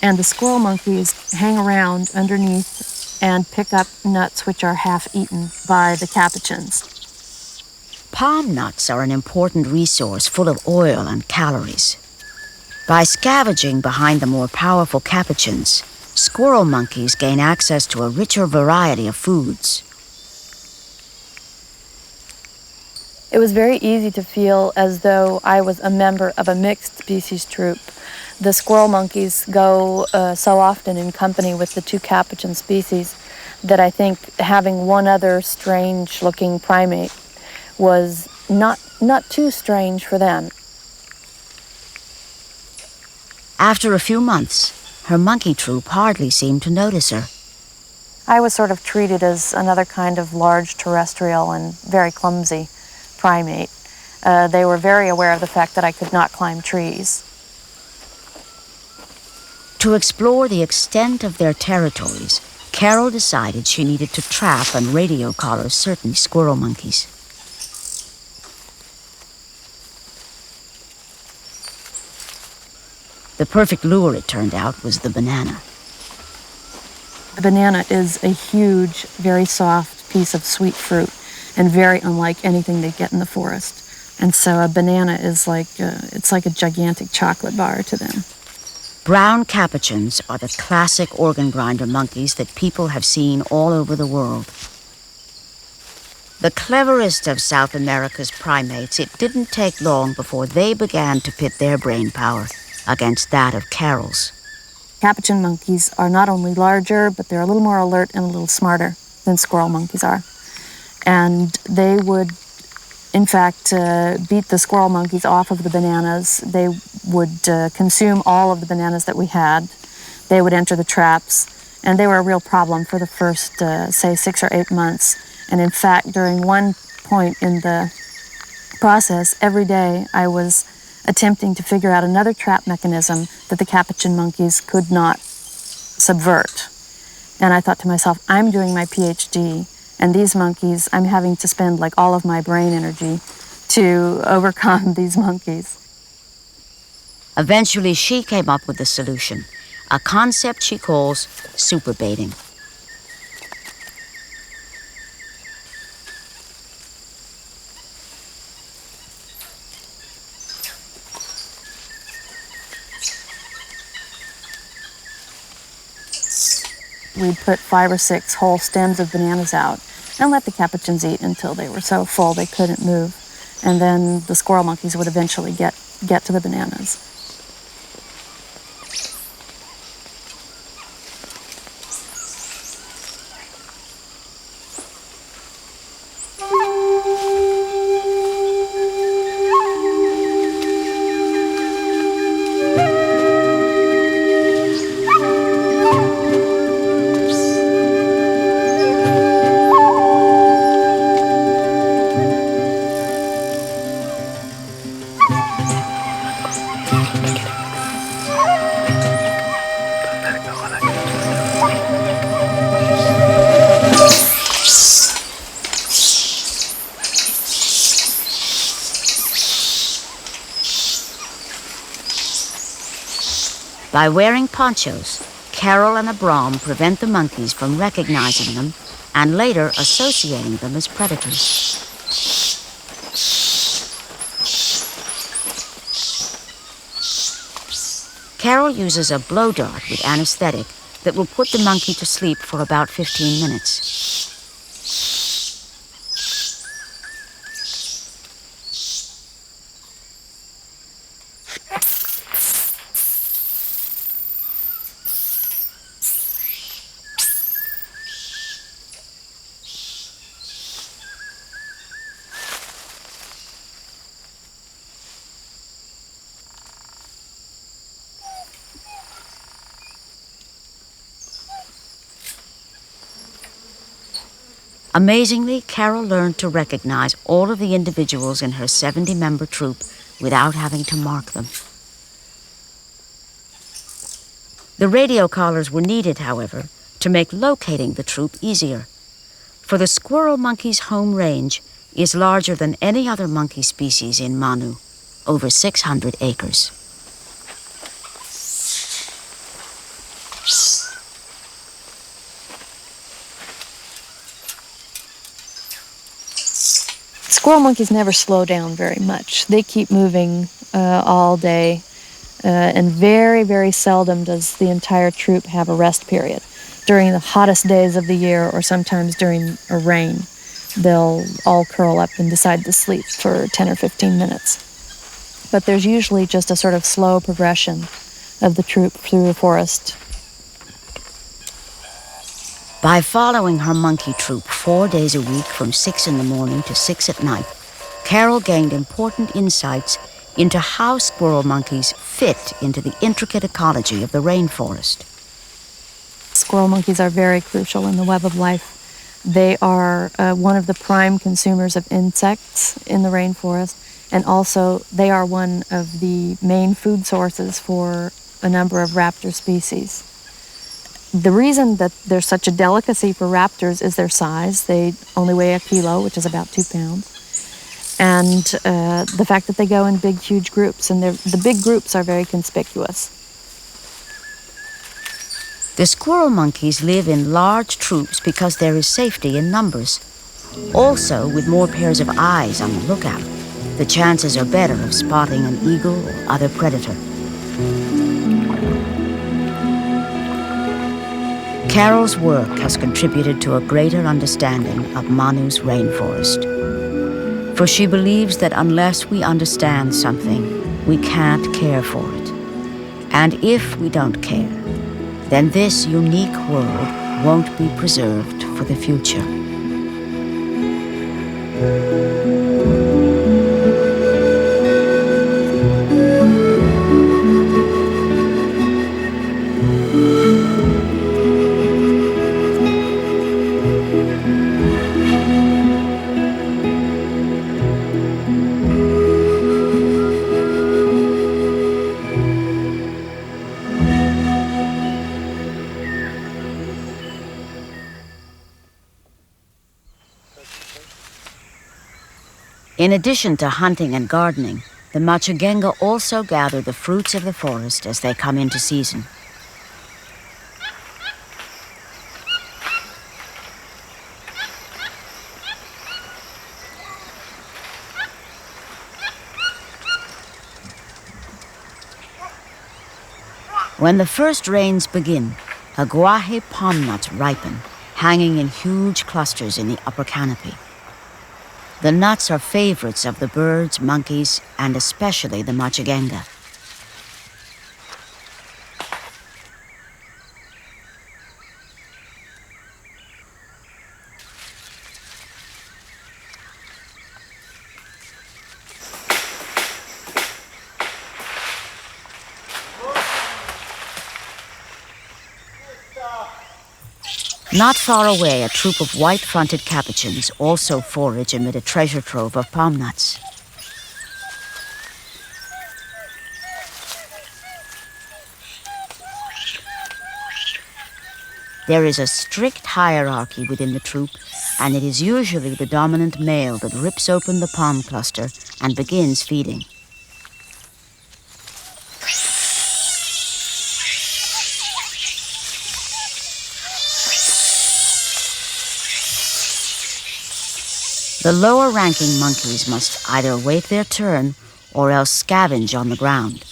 And the squirrel monkeys hang around underneath and pick up nuts which are half-eaten by the capuchins. Palm nuts are an important resource full of oil and calories. By scavenging behind the more powerful capuchins, squirrel monkeys gain access to a richer variety of foods. It was very easy to feel as though I was a member of a mixed species troop. The squirrel monkeys go so often in company with the two capuchin species that I think having one other strange-looking primate was not too strange for them. After a few months, her monkey troop hardly seemed to notice her. I was sort of treated as another kind of large terrestrial and very clumsy primate. They were very aware of the fact that I could not climb trees. To explore the extent of their territories, Carol decided she needed to trap and radio collar certain squirrel monkeys. The perfect lure, it turned out, was the banana. The banana is a huge, very soft piece of sweet fruit and very unlike anything they get in the forest. And so a banana is it's like a gigantic chocolate bar to them. Brown capuchins are the classic organ grinder monkeys that people have seen all over the world. The cleverest of South America's primates, it didn't take long before they began to pit their brain power against that of Carol's. Capuchin monkeys are not only larger, but they're a little more alert and a little smarter than squirrel monkeys are. And they would, in fact, beat the squirrel monkeys off of the bananas. They would consume all of the bananas that we had. They would enter the traps, and they were a real problem for the first, say, 6 or 8 months. And in fact, during one point in the process, every day I was attempting to figure out another trap mechanism that the capuchin monkeys could not subvert. And I thought to myself, I'm doing my PhD, and these monkeys, I'm having to spend like all of my brain energy to overcome these monkeys. Eventually, she came up with the solution, a concept she calls super baiting. We'd put 5 or 6 whole stems of bananas out and let the capuchins eat until they were so full they couldn't move. And then the squirrel monkeys would eventually get to the bananas. By wearing ponchos, Carol and Abram prevent the monkeys from recognizing them and later associating them as predators. Carol uses a blow dart with anesthetic that will put the monkey to sleep for about 15 minutes. Amazingly, Carol learned to recognize all of the individuals in her 70-member troop without having to mark them. The radio collars were needed, however, to make locating the troop easier, for the squirrel monkey's home range is larger than any other monkey species in Manu, over 600 acres. Squirrel monkeys never slow down very much. They keep moving all day, and very, very seldom does the entire troop have a rest period. During the hottest days of the year, or sometimes during a rain, they'll all curl up and decide to sleep for 10 or 15 minutes. But there's usually just a sort of slow progression of the troop through the forest. By following her monkey troop 4 days a week from 6 in the morning to 6 at night, Carol gained important insights into how squirrel monkeys fit into the intricate ecology of the rainforest. Squirrel monkeys are very crucial in the web of life. They are one of the prime consumers of insects in the rainforest, and also they are one of the main food sources for a number of raptor species. The reason that there's such a delicacy for raptors is their size. They only weigh 1 kilo, which is about 2 pounds. And the fact that they go in big, huge groups, and the big groups are very conspicuous. The squirrel monkeys live in large troops because there is safety in numbers. Also, with more pairs of eyes on the lookout, the chances are better of spotting an eagle or other predator. Carol's work has contributed to a greater understanding of Manu's rainforest. For she believes that unless we understand something, we can't care for it. And if we don't care, then this unique world won't be preserved for the future. In addition to hunting and gardening, the MacQuarrie also gather the fruits of the forest as they come into season. When the first rains begin, MacQuarrie palm nuts ripen, hanging in huge clusters in the upper canopy. The nuts are favorites of the birds, monkeys, and especially the MacQuarrie. Not far away, a troop of white-fronted capuchins also forage amid a treasure trove of palm nuts. There is a strict hierarchy within the troop, and it is usually the dominant male that rips open the palm cluster and begins feeding. The lower-ranking monkeys must either wait their turn or else scavenge on the ground.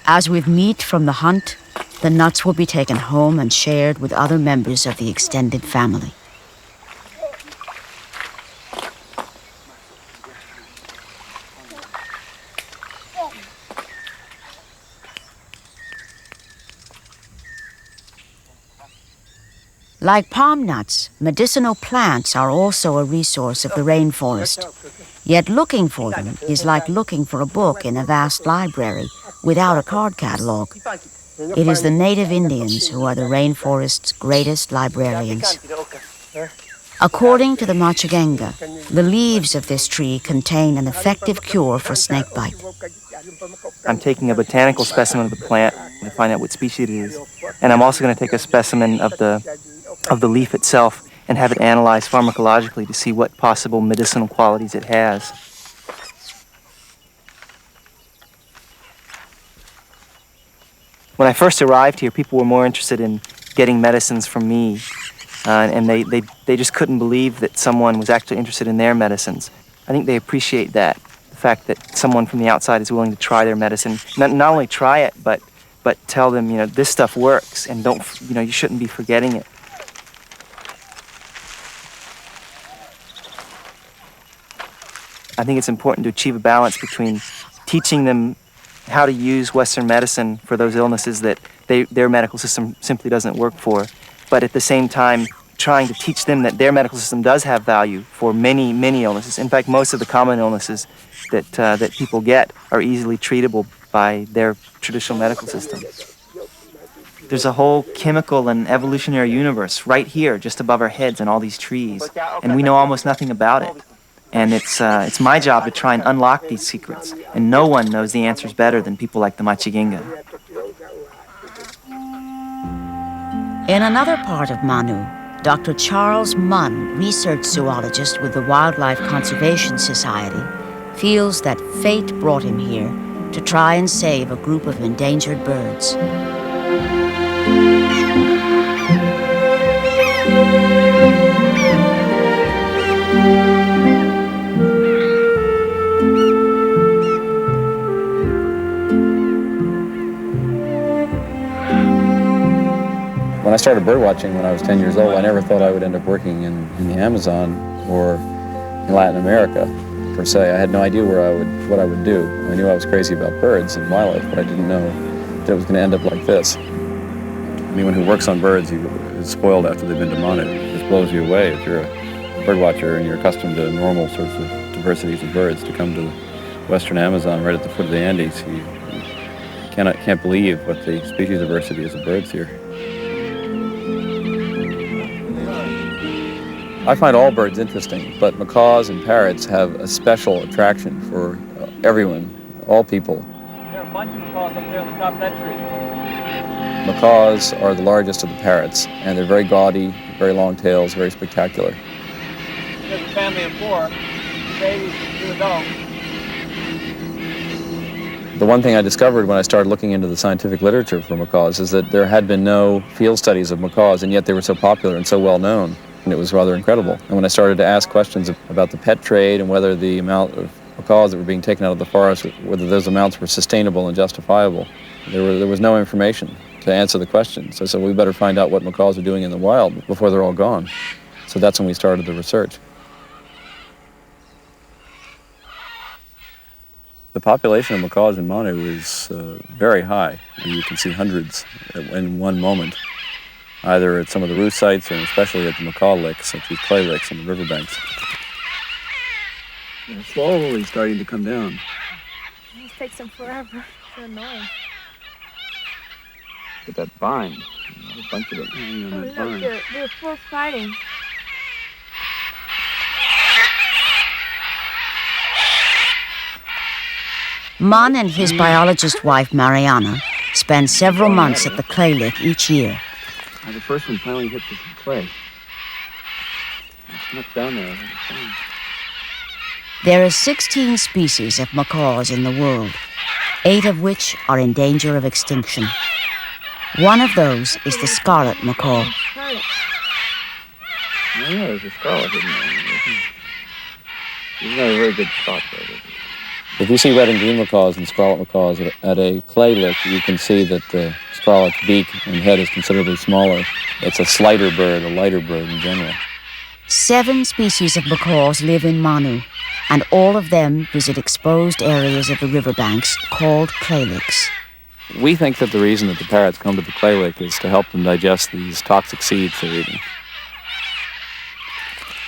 As with meat from the hunt, the nuts will be taken home and shared with other members of the extended family. Like palm nuts, medicinal plants are also a resource of the rainforest. Yet looking for them is like looking for a book in a vast library without a card catalog. It is the native Indians who are the rainforest's greatest librarians. According to the Machigenga, the leaves of this tree contain an effective cure for snakebite. I'm taking a botanical specimen of the plant to find out what species it is. And I'm also going to take a specimen of the leaf itself and have it analyzed pharmacologically to see what possible medicinal qualities it has. When I first arrived here, people were more interested in getting medicines from me, and they just couldn't believe that someone was actually interested in their medicines. I think they appreciate that, the fact that someone from the outside is willing to try their medicine. Not only try it, but tell them, this stuff works, and you shouldn't be forgetting it. I think it's important to achieve a balance between teaching them how to use Western medicine for those illnesses that their medical system simply doesn't work for, but at the same time trying to teach them that their medical system does have value for many, many illnesses. In fact, most of the common illnesses that people get are easily treatable by their traditional medical system. There's a whole chemical and evolutionary universe right here, just above our heads in all these trees, and we know almost nothing about it. And it's my job to try and unlock these secrets, and no one knows the answers better than people like the Machigenga. In another part of Manu, Dr. Charles Munn, research zoologist with the Wildlife Conservation Society, feels that fate brought him here to try and save a group of endangered birds. When I started bird watching when I was 10 years old, I never thought I would end up working in the Amazon or in Latin America, per se. I had no idea what I would do. I knew I was crazy about birds and wildlife, but I didn't know that it was going to end up like this. Anyone who works on birds is spoiled after they've been to Manu. It just blows you away if you're a bird watcher and you're accustomed to normal sorts of diversities of birds. To come to the Western Amazon right at the foot of the Andes, you can't believe what the species diversity is of birds here. I find all birds interesting, but macaws and parrots have a special attraction for everyone, all people. There are a bunch of macaws up there on the top of that tree. Macaws are the largest of the parrots, and they're very gaudy, very long tails, very spectacular. There's a family of 4, babies, 2 adults. The one thing I discovered when I started looking into the scientific literature for macaws is that there had been no field studies of macaws, and yet they were so popular and so well known. And it was rather incredible. And when I started to ask questions about the pet trade and whether the amount of macaws that were being taken out of the forest, whether those amounts were sustainable and justifiable, there was no information to answer the question. So I said, well, we better find out what macaws are doing in the wild before they're all gone. So that's when we started the research. The population of macaws in Manu is very high. You can see hundreds in one moment, either at some of the roost sites or especially at the macaw licks, at these clay licks on the riverbanks. They're slowly starting to come down. It takes them forever. It's annoying. Look at that vine. A bunch of them hanging on that vine. They're full fighting. Mun and his biologist wife, Mariana, spend several months at the clay lick each year. The first one finally hit the clay. It's knocked down there. There are 16 species of macaws in the world, 8 of which are in danger of extinction. One of those is the scarlet macaw. Oh yeah, there's a scarlet hidden there. It's not a very good spot, though. If you see red and green macaws and scarlet macaws at a clay lick, you can see that the scarlet's beak and head is considerably smaller. It's a slighter bird, a lighter bird in general. 7 species of macaws live in Manu, and all of them visit exposed areas of the riverbanks called clay licks. We think that the reason that the parrots come to the clay lick is to help them digest these toxic seeds they're eating.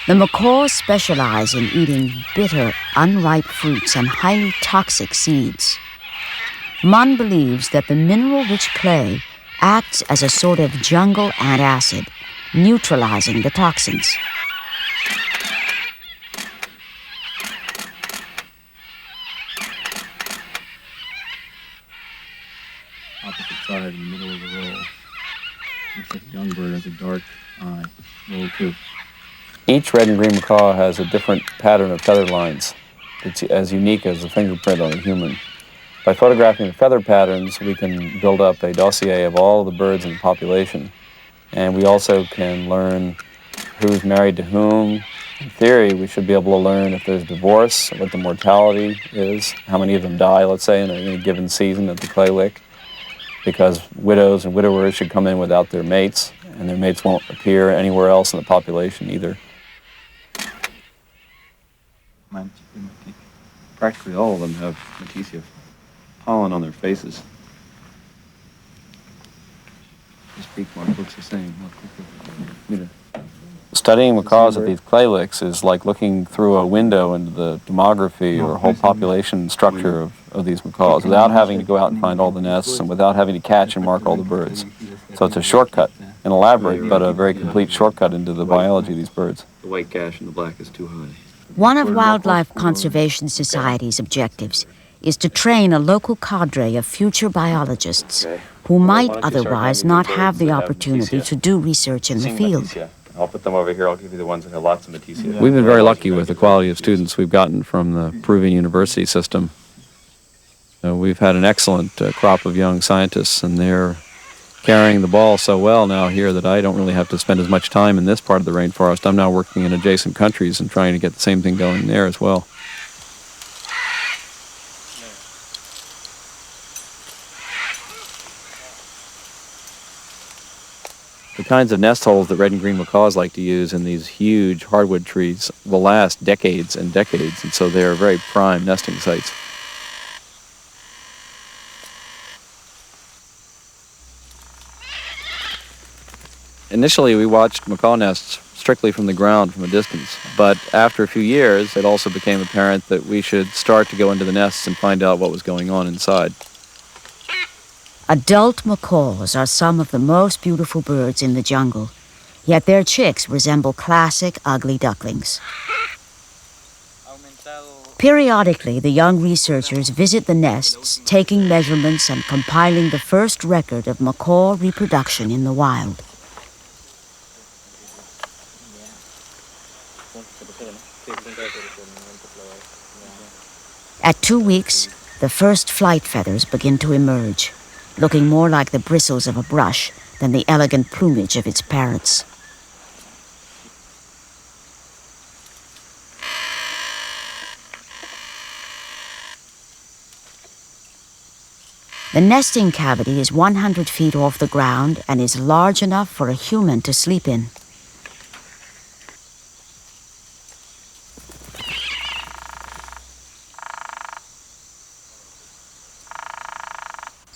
The macaws specialize in eating bitter, unripe fruits and highly toxic seeds. Mun believes that the mineral-rich clay acts as a sort of jungle antacid, neutralizing the toxins. Opposite side in the middle of the roll. Looks like a young bird has a dark eye. Roll 2. Each red and green macaw has a different pattern of feather lines. It's as unique as a fingerprint on a human. By photographing the feather patterns, we can build up a dossier of all the birds in the population. And we also can learn who's married to whom. In theory, we should be able to learn if there's divorce, what the mortality is, how many of them die, let's say, in a given season at the clay lick. Because widows and widowers should come in without their mates, and their mates won't appear anywhere else in the population either. Practically all of them have Meticia pollen on their faces. This beak mark looks the same. Studying macaws at these clay licks is like looking through a window into the demography or whole population structure of these macaws without having to go out and find all the nests and without having to catch and mark all the birds. So it's a shortcut, an elaborate but a very complete shortcut into the biology of these birds. The white gash in the black is too high. One of Wildlife Conservation Society's objectives is to train a local cadre of future biologists who might otherwise not have the opportunity to do research in the field. I'll put them over here. I'll give you the ones that have lots of Meticia. We've been very lucky with the quality of students we've gotten from the Peruvian university system. We've had an excellent crop of young scientists, and they're carrying the ball so well now here that I don't really have to spend as much time in this part of the rainforest. I'm now working in adjacent countries and trying to get the same thing going there as well. The kinds of nest holes that red and green macaws like to use in these huge hardwood trees will last decades and decades, and so they're very prime nesting sites. Initially, we watched macaw nests strictly from the ground from a distance, but after a few years, it also became apparent that we should start to go into the nests and find out what was going on inside. Adult macaws are some of the most beautiful birds in the jungle, yet their chicks resemble classic ugly ducklings. Periodically, the young researchers visit the nests, taking measurements and compiling the first record of macaw reproduction in the wild. At 2 weeks, the first flight feathers begin to emerge, looking more like the bristles of a brush than the elegant plumage of its parents. The nesting cavity is 100 feet off the ground and is large enough for a human to sleep in.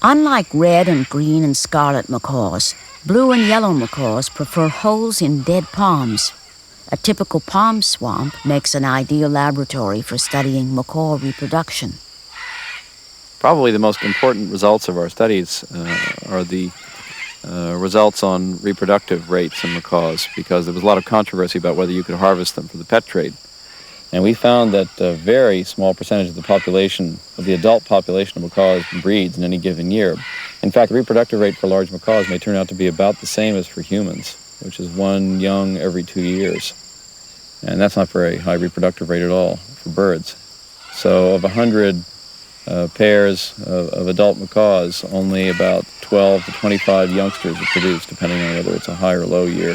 Unlike red and green and scarlet macaws, blue and yellow macaws prefer holes in dead palms. A typical palm swamp makes an ideal laboratory for studying macaw reproduction. Probably the most important results of our studies are the results on reproductive rates in macaws, because there was a lot of controversy about whether you could harvest them for the pet trade. And we found that a very small percentage of the population, of the adult population of macaws, breeds in any given year. In fact, the reproductive rate for large macaws may turn out to be about the same as for humans, which is 1 young every 2 years. And that's not very high reproductive rate at all for birds. So of 100 pairs of adult macaws, only about 12 to 25 youngsters are produced, depending on whether it's a high or low year.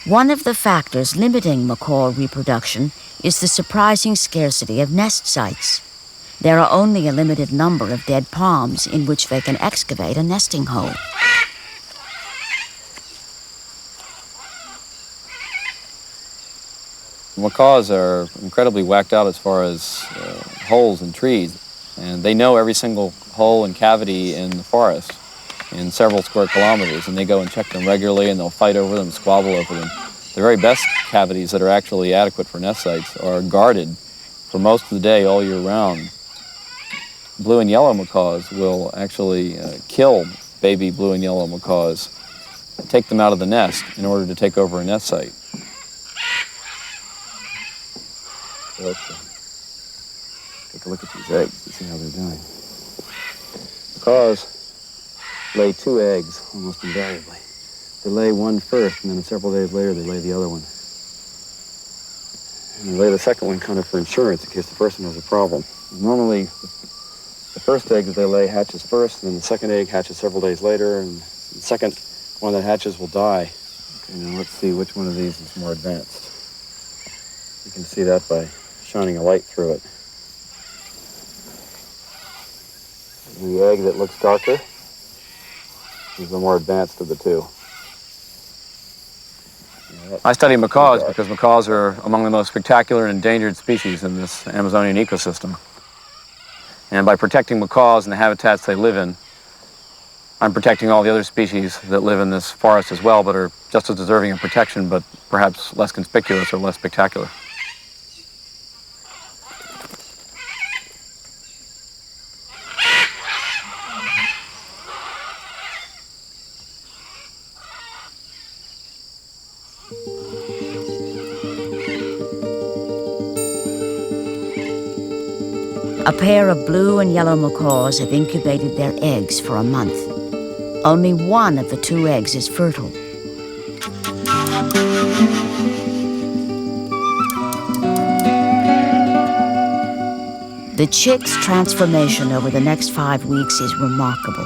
One of the factors limiting macaw reproduction is the surprising scarcity of nest sites. There are only a limited number of dead palms in which they can excavate a nesting hole. Macaws are incredibly whacked out as far as holes in trees, and they know every single hole and cavity in the forest in several square kilometers, and they go and check them regularly, and they'll fight over them, squabble over them. The very best cavities that are actually adequate for nest sites are guarded for most of the day all year round. Blue and yellow macaws will actually kill baby blue and yellow macaws, take them out of the nest in order to take over a nest site. Let's take a look at these eggs and see how they're doing. Macaws lay 2 eggs almost invariably. They lay one first, and then several days later they lay the other one. And they lay the second one kind of for insurance in case the first one has a problem. Normally, the first egg that they lay hatches first, and then the second egg hatches several days later, and the second one that hatches will die. Okay, now let's see which one of these is more advanced. You can see that by shining a light through it. The egg that looks darker is the more advanced of the two. I study macaws because macaws are among the most spectacular and endangered species in this Amazonian ecosystem. And by protecting macaws and the habitats they live in, I'm protecting all the other species that live in this forest as well, but are just as deserving of protection, but perhaps less conspicuous or less spectacular. A pair of blue and yellow macaws have incubated their eggs for a month. Only one of the 2 eggs is fertile. The chick's transformation over the next 5 weeks is remarkable.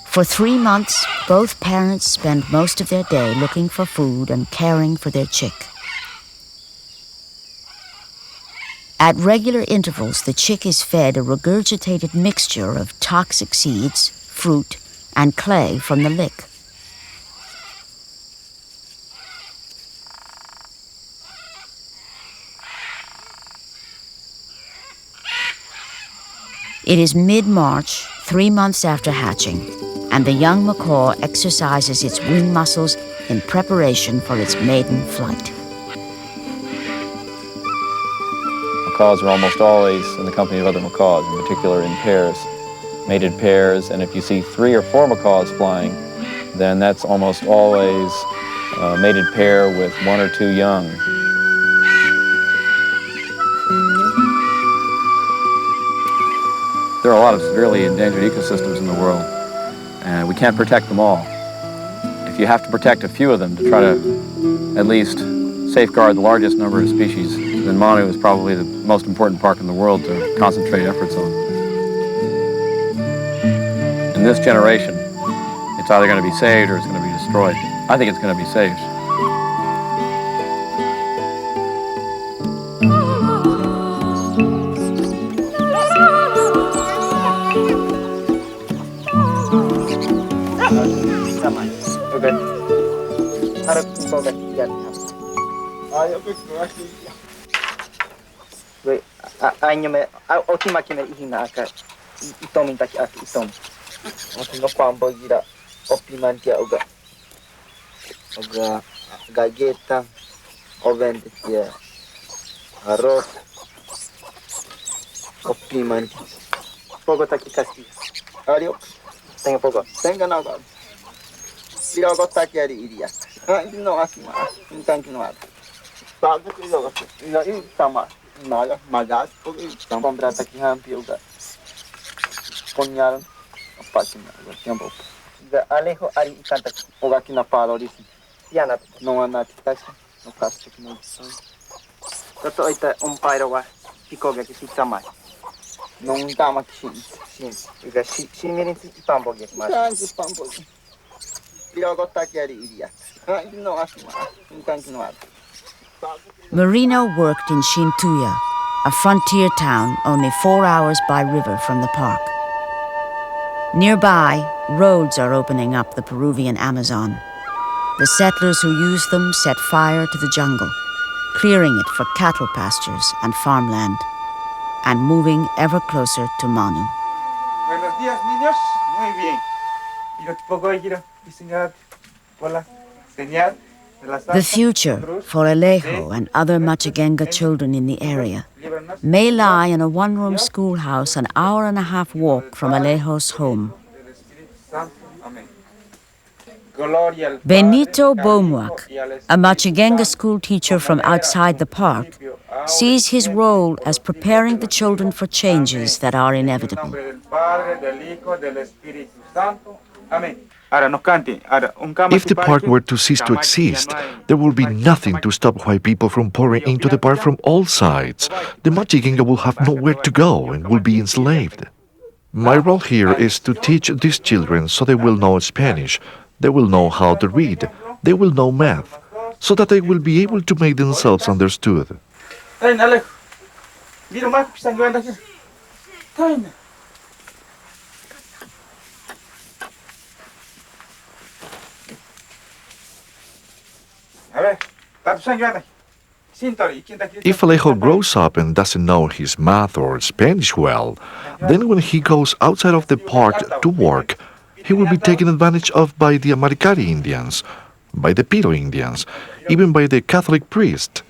For 3 months, both parents spend most of their day looking for food and caring for their chick. At regular intervals, the chick is fed a regurgitated mixture of toxic seeds, fruit, and clay from the lick. It is mid-March, 3 months after hatching, and the young macaw exercises its wing muscles in preparation for its maiden flight. Macaws are almost always in the company of other macaws, in particular in pairs, mated pairs, and if you see 3 or 4 macaws flying, then that's almost always a mated pair with 1 or 2 young. There are a lot of severely endangered ecosystems in the world, and we can't protect them all. If you have to protect a few of them to try to at least safeguard the largest number of species, then Manu is probably the most important park in the world to concentrate efforts on. In this generation, it's either going to be saved or it's going to be destroyed. I think it's going to be saved. Galleta, oven arroz, opiman. Pogo taki castilla. Ario, tenga pogo. Tenga no go. Tira go taki ari iria. No asma, un tanque no ada. Paga que yo. No tama. Nada, magas, pogo. Tama brata ki hampi uga. Ponyaron. Página, tiempo. The Alejo Ari Canta Ogakina Paloris. Yana, no one at Tasha, no plastic. That's all the umpire. Pikoga Kisama. No Damakin. She means Pambo get my Pambo. Marino worked in Shintuya, a frontier town only 4 hours by river from the park. Nearby, roads are opening up the Peruvian Amazon. The settlers who use them set fire to the jungle, clearing it for cattle pastures and farmland, and moving ever closer to Manu. Buenos días, niños. Muy bien. The future for Alejo and other Machigenga children in the area may lie in a one-room schoolhouse an hour-and-a-half walk from Alejo's home. Benito Bomuak, a Machigenga school teacher from outside the park, sees his role as preparing the children for changes that are inevitable. If the park were to cease to exist, there will be nothing to stop white people from pouring into the park from all sides. The Machigenga will have nowhere to go and will be enslaved. My role here is to teach these children so they will know Spanish, they will know how to read, they will know math, so that they will be able to make themselves understood. If Alejo grows up and doesn't know his math or Spanish well, then when he goes outside of the park to work, he will be taken advantage of by the MacQuarrie Indians, by the Peru Indians, even by the Catholic priest.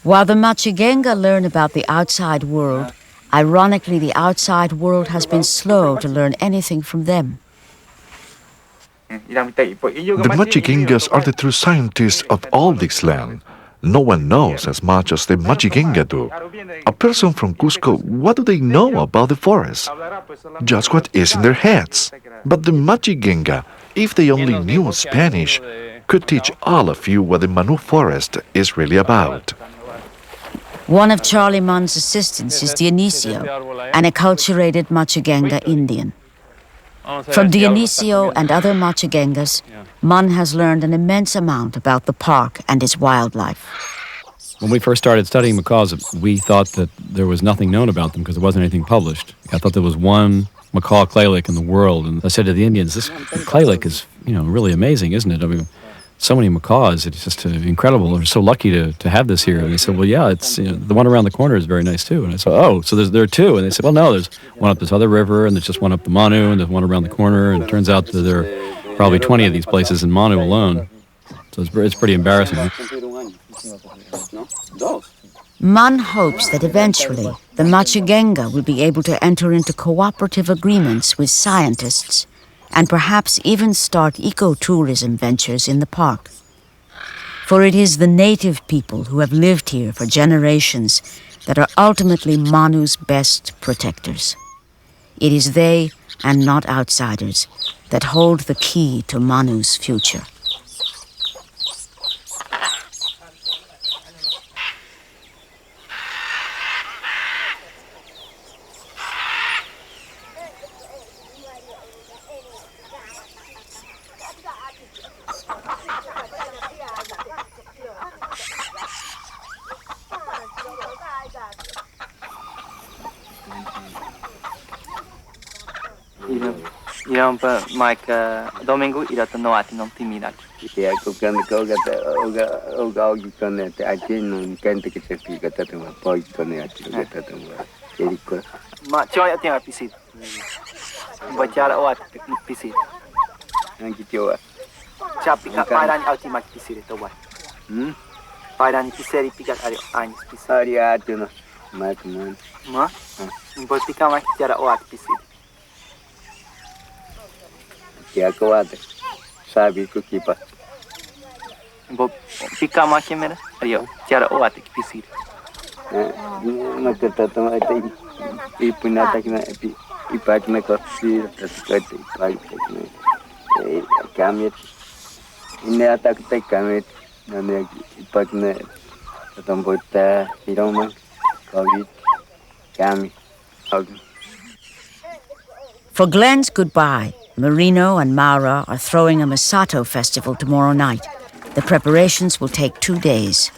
While the Machigenga learn about the outside world, ironically the outside world has been slow to learn anything from them. The Machigengas are the true scientists of all this land. No one knows as much as the Machigenga do. A person from Cusco, what do they know about the forest? Just what is in their heads. But the Machigenga, if they only knew Spanish, could teach all of you what the Manu forest is really about. One of Charlie Munn's assistants is Dionisio, an acculturated Machigenga Indian. From Dionisio and other Machigengas, Munn has learned an immense amount about the park and its wildlife. When we first started studying macaws, we thought that there was nothing known about them because there wasn't anything published. I thought there was one macaw clay lake in the world, and I said to the Indians, this clay lake is, really amazing, isn't it? I mean, so many macaws, it's just incredible. We're so lucky to have this here. And they said, well, yeah, it's the one around the corner is very nice too. And I said, oh, so there are two. And they said, well, no, there's one up this other river, and there's just one up the Manu, and there's one around the corner. And it turns out that there are probably 20 of these places in Manu alone. So it's pretty embarrassing. Munn hopes that eventually the Machigenga will be able to enter into cooperative agreements with scientists and perhaps even start ecotourism ventures in the park. For it is the native people who have lived here for generations that are ultimately Manu's best protectors. It is they, and not outsiders, that hold the key to Manu's future. Mike Domingo irato no ati non timida. Yeah, go can go get the you can I didn't can't take it to get that one point on it to get that one. Ma choy ati nga pisit. Bacara o at pisit. Thank you. Chapi ka parang ati mak pisit to wa. Parang piseri pikat ari an pisit. Ari ati no. Mak man. Ma? Boti ka mak cara o at pisit. Kaya kawate, sabi ko kipa. Bo pika makimena, ayo, cara oate kipisir. Nagtatatama ito, ipunata kina epi. ipagne kapsir taskat ipagne kamit inatak tay kamit nane ipagne tatamboita hiroma kawit kami. For Glenn's goodbye, Marino and Maura are throwing a Masato festival tomorrow night. The preparations will take 2 days.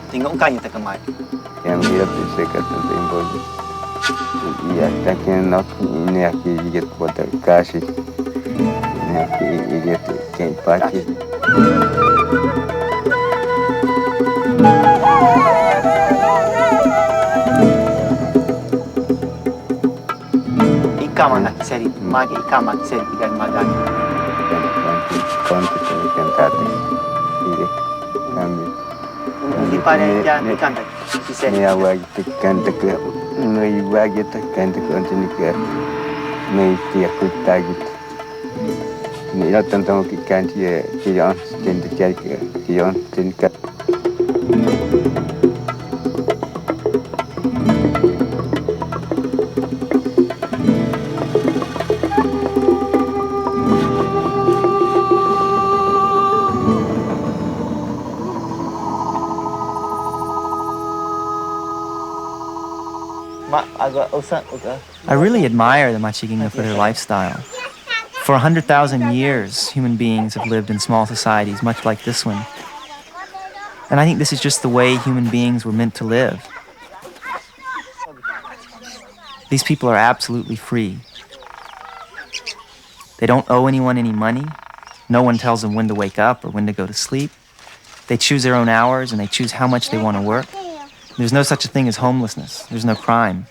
Tinggal ukanya tak kemai. Yang dia bisa kata timbul. Iya, takkan nak ini aku ingat pada kasih. Ini aku ingat kain pakai. Ikaw man seri, magi ikaw man seri ikan magan. Konti ikan tadi. Ini kami. Di pada yang ikan tadi. Ni awak tekan tekan, ni bagi tekan tekan sini ke, ni tiap kita gitu. Ni lah tentang ikan dia cenderung ke, dia cenderung. I really admire the Machiginga for their lifestyle. For 100,000 years, human beings have lived in small societies much like this one. And I think this is just the way human beings were meant to live. These people are absolutely free. They don't owe anyone any money. No one tells them when to wake up or when to go to sleep. They choose their own hours and they choose how much they want to work. There's no such a thing as homelessness. There's no crime.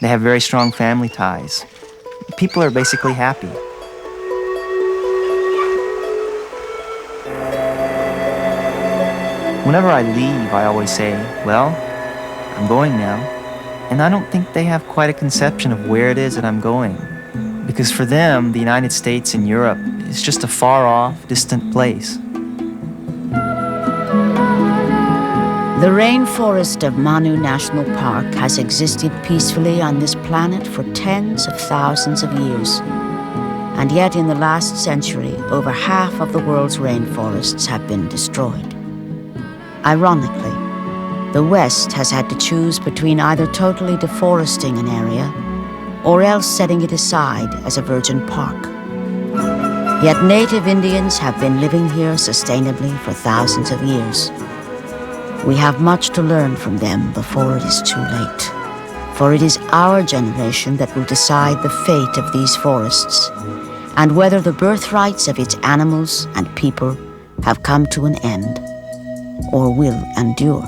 They have very strong family ties. People are basically happy. Whenever I leave, I always say, well, I'm going now. And I don't think they have quite a conception of where it is that I'm going. Because for them, the United States and Europe is just a far-off, distant place. The rainforest of Manu National Park has existed peacefully on this planet for tens of thousands of years. And yet in the last century, over half of the world's rainforests have been destroyed. Ironically, the West has had to choose between either totally deforesting an area or else setting it aside as a virgin park. Yet native Indians have been living here sustainably for thousands of years. We have much to learn from them before it is too late. For it is our generation that will decide the fate of these forests and whether the birthrights of its animals and people have come to an end or will endure.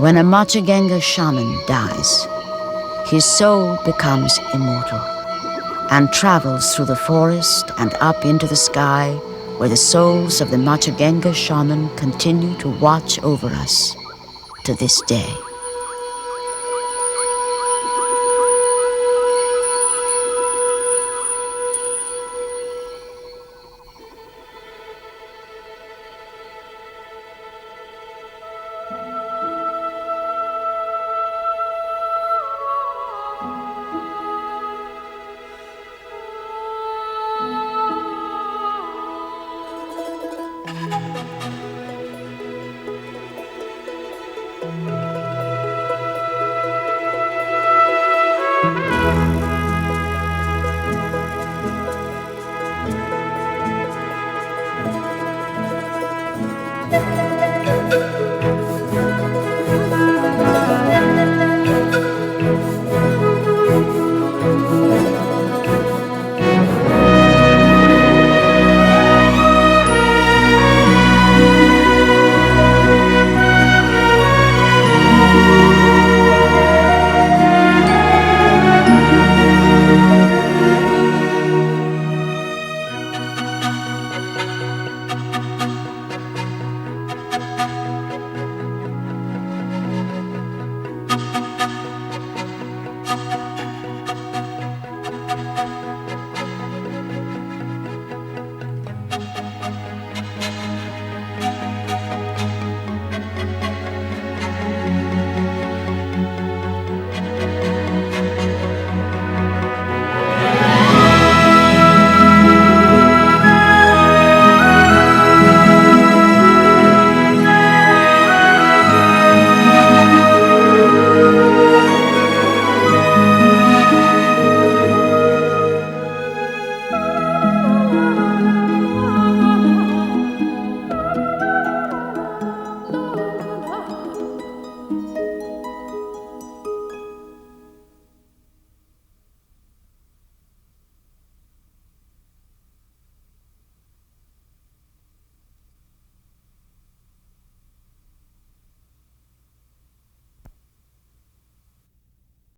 When a Machigenga shaman dies, his soul becomes immortal and travels through the forest and up into the sky, where the souls of the Machigenga shaman continue to watch over us to this day.